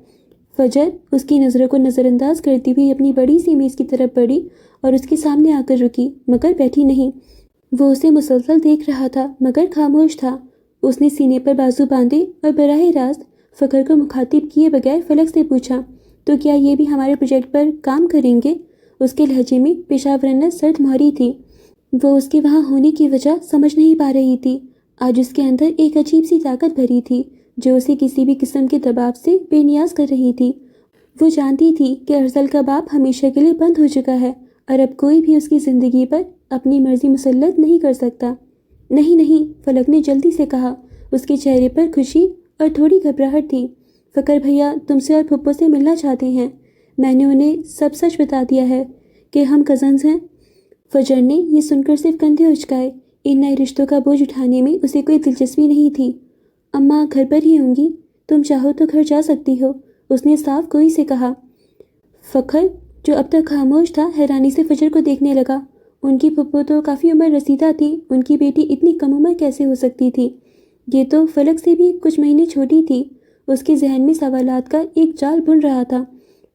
فجر اس کی نظروں کو نظر انداز کرتی ہوئی اپنی بڑی سی میز کی طرف بڑھی اور اس کے سامنے آ کر رکی، مگر بیٹھی نہیں۔ وہ اسے مسلسل دیکھ رہا تھا مگر خاموش تھا۔ اس نے سینے پر بازو باندھے اور براہ راست فخر کو مخاطب کیے بغیر فلک سے پوچھا، تو کیا یہ بھی ہمارے پروجیکٹ پر کام کریں گے؟ اس کے لہجے میں پیشاورانہ سرد مہری تھی۔ وہ اس کے وہاں ہونے کی وجہ سمجھ نہیں پا رہی تھی۔ آج اس کے اندر ایک عجیب سی طاقت بھری تھی جو اسے کسی بھی قسم کے دباؤ سے بے نیاز کر رہی تھی۔ وہ جانتی تھی کہ ارسل کا باب ہمیشہ کے لیے بند ہو چکا ہے اور اب کوئی بھی اس کی زندگی پر اپنی مرضی مسلط نہیں کر سکتا۔ نہیں نہیں، فلک نے جلدی سے کہا۔ اس کے چہرے پر خوشی اور تھوڑی گھبراہٹ تھی۔ فخر بھیا تم سے اور پھپھو سے ملنا چاہتے ہیں۔ میں نے انہیں سب سچ بتا دیا ہے کہ ہم کزنز ہیں۔ فجر نے یہ سن کر صرف کندھے اچکائے۔ ان نئے رشتوں کا بوجھ اٹھانے میں اسے کوئی دلچسپی نہیں تھی۔ اماں گھر پر ہی ہوں گی، تم چاہو تو گھر جا سکتی ہو، اس نے صاف گوئی سے کہا۔ فخر جو اب تک خاموش تھا حیرانی سے فجر کو دیکھنے لگا۔ ان کی پھپھو تو کافی عمر رسیدہ تھی، ان کی بیٹی اتنی کم عمر کیسے ہو سکتی تھی؟ یہ تو فلک سے بھی کچھ مہینے چھوٹی تھی۔ اس کے ذہن میں سوالات کا ایک جال بن رہا تھا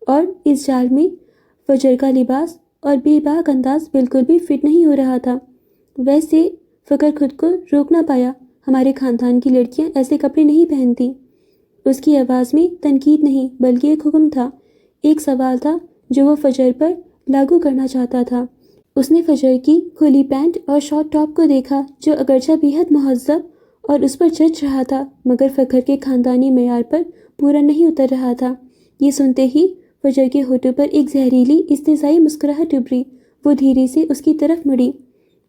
اور اس جال میں فجر کا لباس اور بے باک انداز بالکل بھی فٹ نہیں ہو رہا تھا۔ ویسے فخر خود کو روک نہ پایا، ہمارے خاندان کی لڑکیاں ایسے کپڑے نہیں پہنتی۔ اس کی آواز میں تنقید نہیں بلکہ ایک حکم تھا، ایک سوال تھا جو وہ فجر پر لاگو کرنا چاہتا تھا۔ اس نے فجر کی کھلی پینٹ اور شارٹ ٹاپ کو دیکھا جو اگرچہ بے حد مہذب اور اس پر جچ رہا تھا مگر فخر کے خاندانی معیار پر پورا نہیں اتر رہا تھا۔ یہ سنتے ہی فجر کے ہونٹوں پر ایک زہریلی استہزائی مسکراہٹ ابھری۔ وہ دھیرے سے اس کی طرف مڑی۔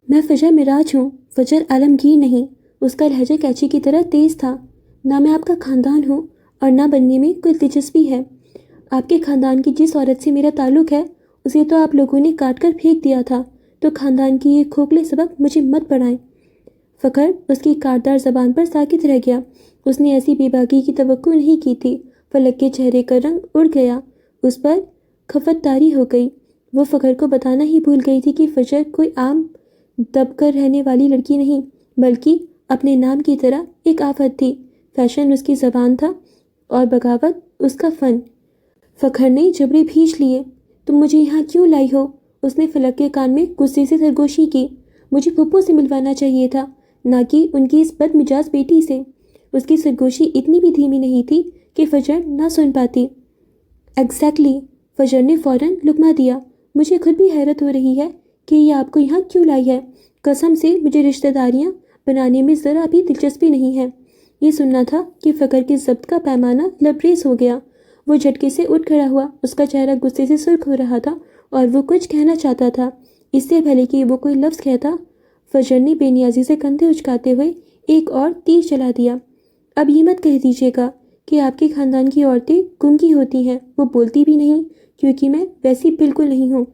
میں فجر معراج ہوں، فجر عالمگیر نہیں۔ اس کا لہجہ کینچی کی طرح تیز تھا۔ نہ میں آپ کا خاندان ہوں اور نہ بننے میں کوئی دلچسپی ہے۔ آپ کے خاندان کی جس عورت سے میرا تعلق ہے اسے تو آپ لوگوں نے کاٹ کر پھینک دیا تھا، تو خاندان کی یہ کھوکھلے سبق مجھے مت پڑھائیں۔ فخر اس کی کاٹدار زبان پر ساکت رہ گیا۔ اس نے ایسی بے باکی کی توقع نہیں کی تھی۔ فلک کے چہرے کا رنگ اڑ گیا، اس پر خفت طاری ہو گئی۔ وہ فخر کو بتانا ہی بھول گئی تھی کہ فجر کوئی عام دب کر رہنے والی لڑکی نہیں بلکہ اپنے نام کی طرح ایک آفت تھی۔ فیشن اس کی زبان تھا اور بغاوت اس کا فن۔ فخر نے جبڑے بھینچ لیے۔ تم مجھے یہاں کیوں لائی ہو؟ اس نے فلک کے کان میں غصے سے سرگوشی کی۔ مجھے پھپھو سے ملوانا چاہیے تھا، نہ کہ ان کی اس بد مزاج بیٹی سے۔ اس کی سرگوشی اتنی بھی دھیمی نہیں تھی کہ فجر نہ سن پاتی۔ ایگزیکٹلی، فجر نے فوراً لقمہ دیا۔ مجھے خود بھی حیرت ہو رہی ہے کہ یہ آپ کو یہاں کیوں لائی ہے۔ قسم سے مجھے رشتہ داریاں بنانے میں ذرا بھی دلچسپی نہیں ہے۔ یہ سننا تھا کہ فخر کے ضبط کا پیمانہ لبریز ہو گیا۔ وہ جھٹکے سے اٹھ کھڑا ہوا، اس کا چہرہ غصے سے سرخ ہو رہا تھا اور وہ کچھ کہنا چاہتا تھا، اس سے پہلے کہ وہ کوئی لفظ کہتا فجر نے بے نیازی سے کندھے اچکاتے ہوئے ایک اور تیر چلا دیا۔ اب یہ مت کہہ دیجیے گا کہ آپ کے خاندان کی عورتیں گنگی ہوتی ہیں، وہ بولتی بھی نہیں، کیونکہ میں ویسی بالکل نہیں ہوں۔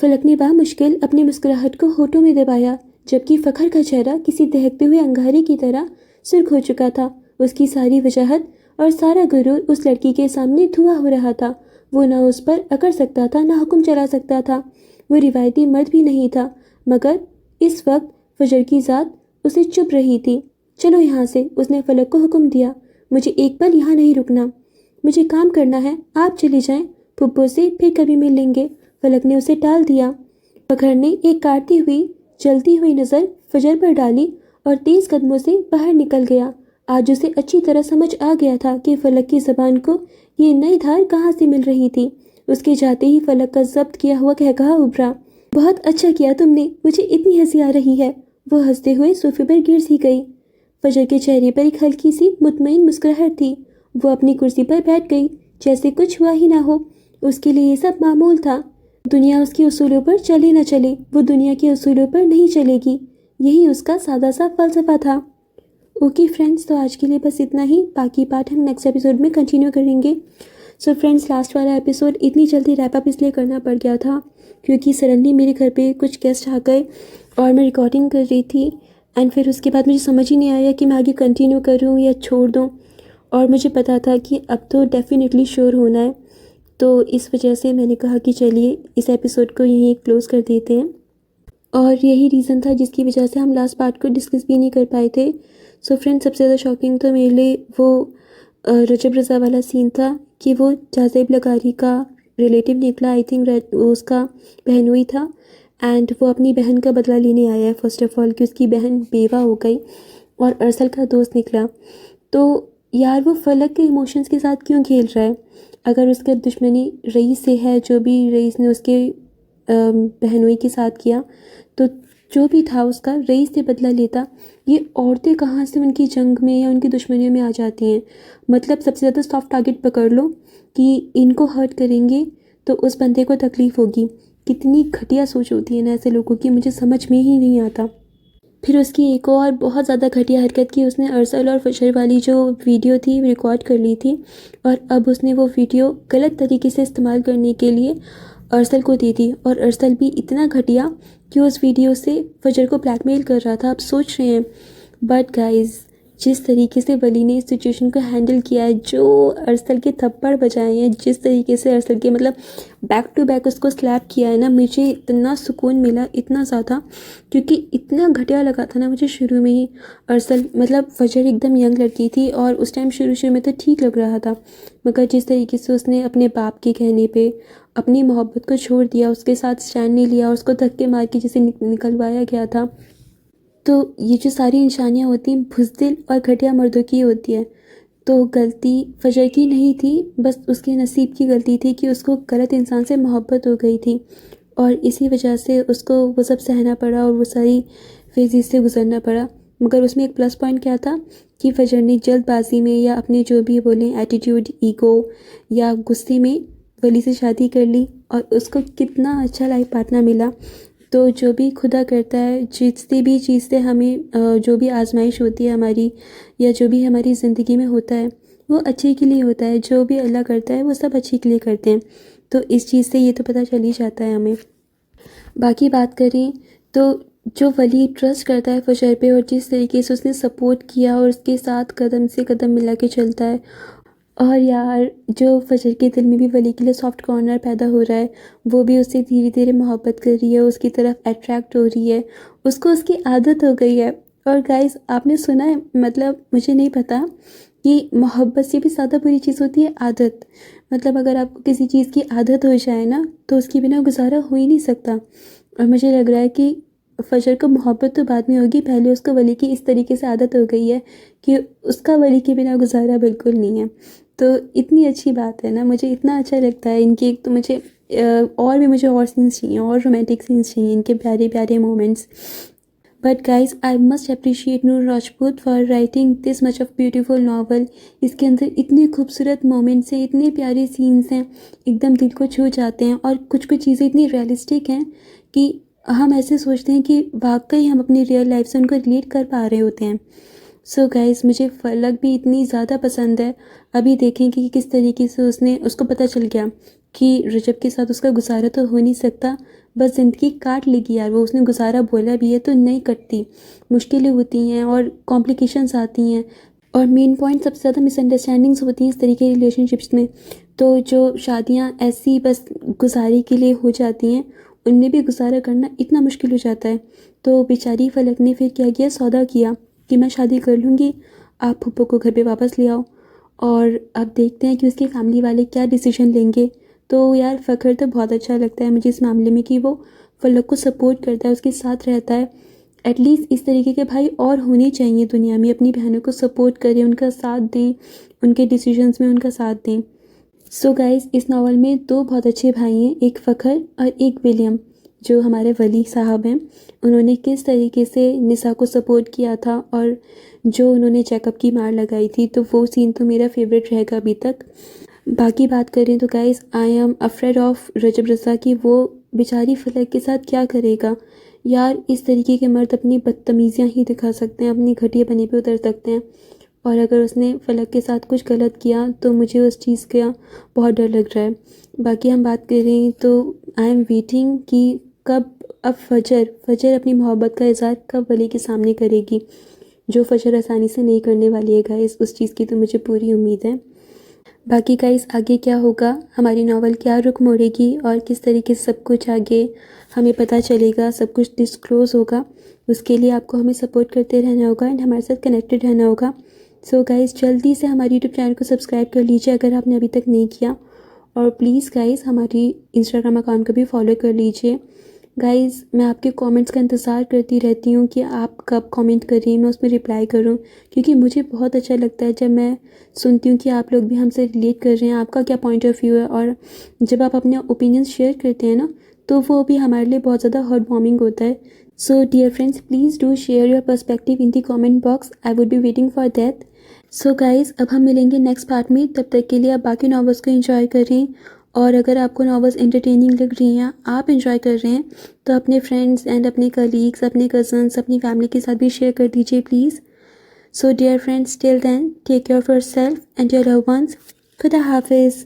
فلک نے بامشکل اپنی مسکراہٹ کو ہونٹوں میں دبایا، جبکہ فخر کا چہرہ کسی دہکتے ہوئے انگارے کی طرح سرخ ہو چکا تھا۔ اس کی ساری وجاہت اور سارا غرور اس لڑکی کے سامنے دھواں ہو رہا تھا۔ وہ نہ اس پر اکڑ سکتا تھا نہ حکم چلا سکتا تھا۔ وہ روایتی مرد بھی نہیں تھا، مگر اس وقت فجر کی ذات اسے چبھ رہی تھی۔ چلو یہاں سے، اس نے فلک کو حکم دیا۔ مجھے ایک پل یہاں نہیں رکنا۔ مجھے کام کرنا ہے، آپ چلی جائیں، پھپھو سے پھر کبھی مل لیں گے۔ فلک نے اسے ٹال دیا۔ فخر نے ایک کاٹتی ہوئی جلتی ہوئی نظر فجر پر ڈالی اور تیز قدموں سے باہر نکل گیا۔ آج اسے اچھی طرح سمجھ آ گیا تھا کہ فلک کی زبان کو یہ نئی دھار کہاں سے مل رہی تھی۔ اس کے جاتے ہی فلک کا ضبط کیا ہوا قہقہا ابھرا۔ بہت اچھا کیا تم نے، مجھے اتنی ہنسی آ رہی ہے۔ وہ ہنستے ہوئے صوفے پر گر سی گئی۔ فجر کے چہرے پر ایک ہلکی سی مطمئن مسکراہٹ تھی۔ وہ اپنی کرسی پر بیٹھ گئی جیسے کچھ ہوا ہی نہ ہو۔ اس کے لیے یہ سب معمول تھا۔ دنیا اس کے اصولوں پر چلے نہ چلے، وہ دنیا کے اصولوں پر نہیں چلے گی۔ یہی اس کا سادہ سا فلسفہ تھا۔ اوکے فرینڈس، تو آج کے لیے بس اتنا ہی، باقی پارٹ ہم نیکسٹ ایپیسوڈ میں کنٹینیو کریں گے۔ سو فرینڈس، لاسٹ والا ایپیسوڈ اتنی جلدی ریپ اپ اس لیے کرنا پڑ گیا تھا کیونکہ سڈنلی میرے گھر پہ کچھ گیسٹ آ گئے اور میں ریکارڈنگ کر رہی تھی، اینڈ پھر اس کے بعد مجھے سمجھ ہی نہیں آیا کہ میں آگے کنٹینیو کروں یا چھوڑ دوں، اور مجھے پتا تھا کہ اب تو ڈیفینیٹلی شور ہونا ہے، تو اس وجہ سے میں نے کہا کہ چلیے اس ایپیسوڈ کو یہیں کلوز کر دیتے ہیں، اور یہی ریزن تھا جس کی وجہ سے ہم لاسٹ پارٹ کو ڈسکس بھی نہیں کر پائے تھے۔ سو فرینڈ، سب سے زیادہ شاکنگ تو میرے لیے وہ رجب رضا والا سین تھا کہ وہ جازیب لغاری کا ریلیٹیو نکلا، آئی تھنک وہ اس کا بہنوئی تھا، اینڈ وہ اپنی بہن کا بدلہ لینے آیا ہے فرسٹ آف آل کہ اس کی بہن بیوہ ہو گئی اور ارسل کا دوست نکلا۔ تو یار وہ فلک کے ایموشنز کے ساتھ کیوں کھیل رہا ہے؟ اگر اس کا دشمنی رئیس سے ہے، جو بھی رئیس نے اس کے بہنوئی کے ساتھ کیا، تو جو بھی تھا اس کا رئیس سے بدلہ لیتا۔ یہ عورتیں کہاں سے ان کی جنگ میں یا ان کی دشمنیوں میں آ جاتی ہیں؟ مطلب سب سے زیادہ سافٹ ٹارگٹ پکڑ لو کہ ان کو ہرٹ کریں گے تو اس بندے کو تکلیف ہوگی۔ کتنی گھٹیا سوچ ہوتی ہے نا ایسے لوگوں کی، مجھے سمجھ میں ہی نہیں آتا۔ پھر اس کی ایک اور بہت زیادہ گھٹیا حرکت کی، اس نے ارسل اور فجر والی جو ویڈیو تھی ریکارڈ کر لی تھی، اور اب اس نے وہ ویڈیو غلط طریقے سے استعمال کرنے کے لیے ارسل کو دی تھی، اور ارسل بھی اتنا گھٹیا کہ اس ویڈیو سے فجر کو بلیک میل کر رہا تھا۔ آپ سوچ رہے ہیں، بٹ گائز جس طریقے سے ولی نے اس سچویشن کو ہینڈل کیا ہے، جو ارسل کے تھپڑ بجائے ہیں، جس طریقے سے ارسل کے مطلب بیک ٹو بیک اس کو سلیپ کیا ہے نا، مجھے اتنا سکون ملا، اتنا زیادہ، کیونکہ اتنا گھٹیا لگا تھا نا مجھے شروع میں ہی۔ ارسل مطلب فجر ایک دم ینگ لڑکی تھی اور اس ٹائم شروع میں تو ٹھیک لگ رہا تھا، مگر جس طریقے سے اس نے اپنے باپ کے کہنے پہ اپنی محبت کو چھوڑ دیا، اس کے ساتھ اسٹینڈ نہیں لیا، اس کو دھکے مار کے جسے نکلوایا گیا تھا، تو یہ جو ساری نشانیاں ہوتی ہیں بزدل اور گھٹیا مردوں کی ہوتی ہے۔ تو غلطی فجر کی نہیں تھی، بس اس کے نصیب کی غلطی تھی کہ اس کو غلط انسان سے محبت ہو گئی تھی، اور اسی وجہ سے اس کو وہ سب سہنا پڑا اور وہ ساری فیزز سے گزرنا پڑا۔ مگر اس میں ایک پلس پوائنٹ کیا تھا کہ فجر نے جلد بازی میں یا اپنے جو بھی بولیں ایٹیٹیوڈ، ایگو یا غصے میں ولی سے شادی کر لی، اور اس کو کتنا اچھا لائف پارٹنر ملا۔ تو جو بھی خدا کرتا ہے، جتنی بھی چیز سے ہمیں جو بھی آزمائش ہوتی ہے ہماری، یا جو بھی ہماری زندگی میں ہوتا ہے، وہ اچھے کے لیے ہوتا ہے۔ جو بھی اللہ کرتا ہے وہ سب اچھے کے لیے کرتے ہیں، تو اس چیز سے یہ تو پتہ چل ہی جاتا ہے ہمیں۔ باقی بات کریں تو جو ولی ٹرسٹ کرتا ہے فجر پہ، اور جس طریقے سے اس نے سپورٹ کیا اور اس کے ساتھ قدم سے قدم ملا کے چلتا ہے، اور یار جو فجر کے دل میں بھی ولی کے لیے سافٹ کارنر پیدا ہو رہا ہے، وہ بھی اس سے دھیرے دھیرے محبت کر رہی ہے، اس کی طرف اٹریکٹ ہو رہی ہے، اس کو اس کی عادت ہو گئی ہے۔ اور گائز آپ نے سنا ہے، مطلب مجھے نہیں پتا کہ محبت سے بھی زیادہ بری چیز ہوتی ہے عادت۔ مطلب اگر آپ کو کسی چیز کی عادت ہو جائے نا، تو اس کے بنا گزارا ہو ہی نہیں سکتا، اور مجھے لگ رہا ہے کہ فجر کو محبت تو بعد میں ہوگی، پہلے اس کو ولی کی اس طریقے سے عادت ہو گئی ہے کہ اس کا ولی کے بنا گزارا بالکل نہیں ہے۔ تو اتنی اچھی بات ہے نا، مجھے اتنا اچھا لگتا ہے ان کی، ایک تو مجھے اور بھی مجھے اور سینس چاہیے، اور رومانٹک سینس چاہیے، ان کے پیارے پیارے moments. But guys I must appreciate Noor Rajput for writing this much of beautiful novel. اس کے اندر اتنے خوبصورت مومنٹس ہیں، اتنے پیارے سینس ہیں، ایک دم دل کو چھو جاتے ہیں، اور کچھ کچھ چیزیں اتنی ریئلسٹک ہیں کہ ہم ایسے سوچتے ہیں کہ واقعی ہم اپنی ریئل لائف سے ان کو ریلیٹ کر پا رہے ہوتے ہیں۔ سو گائز مجھے فلک بھی اتنی زیادہ پسند ہے۔ ابھی دیکھیں کہ کس طریقے سے اس کو پتہ چل گیا کہ رجب کے ساتھ اس کا گزارا تو ہو نہیں سکتا، بس زندگی کاٹ لے گی یار، وہ اس نے گزارا بولا بھی ہے تو نہیں کٹتی، مشکلیں ہوتی ہیں اور کمپلیکیشنز آتی ہیں، اور مین پوائنٹ سب سے زیادہ مس انڈرسٹینڈنگس ہوتی ہیں اس طریقے کی ریلیشن شپس میں۔ تو جو شادیاں ایسی بس گزارے کے لیے ہو جاتی ہیں، ان میں بھی گزارا کرنا اتنا مشکل ہو جاتا ہے۔ تو بیچاری فلک نے پھر کیا کیا، سودا کیا کہ میں شادی کر لوں گی، آپ پھپھو کو گھر پہ واپس لے آؤ، اور اب دیکھتے ہیں کہ اس کی فیملی والے کیا ڈیسیجن لیں گے. تو یار فخر تو بہت اچھا لگتا ہے مجھے اس معاملے میں کہ وہ فلک کو سپورٹ کرتا ہے، اس کے ساتھ رہتا ہے. ایٹ لیسٹ اس طریقے کے بھائی اور ہونے چاہیے دنیا میں، اپنی بہنوں کو سپورٹ کریں، ان کا ساتھ دیں، ان کے ڈیسیجنز میں ان کا ساتھ دیں. سو گائز، اس ناول میں 2 بہت اچھے بھائی ہیں، ایک فخر اور ایک ولیم، جو ہمارے ولی صاحب ہیں. انہوں نے کس طریقے سے نسا کو سپورٹ کیا تھا اور جو انہوں نے چیک اپ کی مار لگائی تھی، تو وہ سین تو میرا فیوریٹ رہے گا ابھی تک. باقی بات کریں تو guys, I am afraid of Rajab Raza کہ وہ بیچاری فلک کے ساتھ کیا کرے گا. یار اس طریقے کے مرد اپنی بدتمیزیاں ہی دکھا سکتے ہیں، اپنی گھٹیا بنے پہ اتر سکتے ہیں، اور اگر اس نے فلک کے ساتھ کچھ غلط کیا تو مجھے اس چیز کا بہت ڈر لگ رہا ہے. باقی ہم بات کریں تو آئی ایم ویٹنگ کہ کب اب فجر اپنی محبت کا اظہار کب ولی کے سامنے کرے گی، جو فجر آسانی سے نہیں کرنے والی ہے گائز. اس چیز کی تو مجھے پوری امید ہے. باقی گائز آگے کیا ہوگا، ہماری ناول کیا رخ موڑے گی اور کس طریقے سے سب کچھ آگے ہمیں پتہ چلے گا، سب کچھ ڈسکلوز ہوگا، اس کے لیے آپ کو ہمیں سپورٹ کرتے رہنا ہوگا اینڈ ہمارے ساتھ کنیکٹڈ رہنا ہوگا. سو گائز جلدی سے ہماری یوٹیوب چینل کو سبسکرائب کر لیجیے اگر آپ نے ابھی تک نہیں کیا، اور پلیز گائز ہماری انسٹاگرام اکاؤنٹ کو بھی فالو کر لیجیے. گائز میں آپ کے کامنٹس کا انتظار کرتی رہتی ہوں کہ آپ کب کامنٹ کریں، میں اس میں رپلائی کروں، کیونکہ مجھے بہت اچھا لگتا ہے جب میں سنتی ہوں کہ آپ لوگ بھی ہم سے ریلیٹ کر رہے ہیں، آپ کا کیا پوائنٹ آف ویو ہے. اور جب آپ اپنے اوپینینس شیئر کرتے ہیں نا، تو وہ بھی ہمارے لیے بہت زیادہ ہارٹ وارمنگ ہوتا ہے. So dear friends, please do share your perspective in the comment box, I would be waiting for that. So guys اب ہم ملیں گے نیکسٹ پارٹ میں، تب تک کے لیے آپ باقی ناولس کو انجوائے کریں، اور اگر آپ کو ناولس انٹرٹیننگ لگ رہی ہیں، آپ انجوائے کر رہے ہیں، تو اپنے فرینڈس اینڈ اپنے کلیگس، اپنے کزنس، اپنی فیملی کے ساتھ بھی شیئر کر دیجیے please. So dear friends, till then take care of yourself and your love ones. خدا حافظ.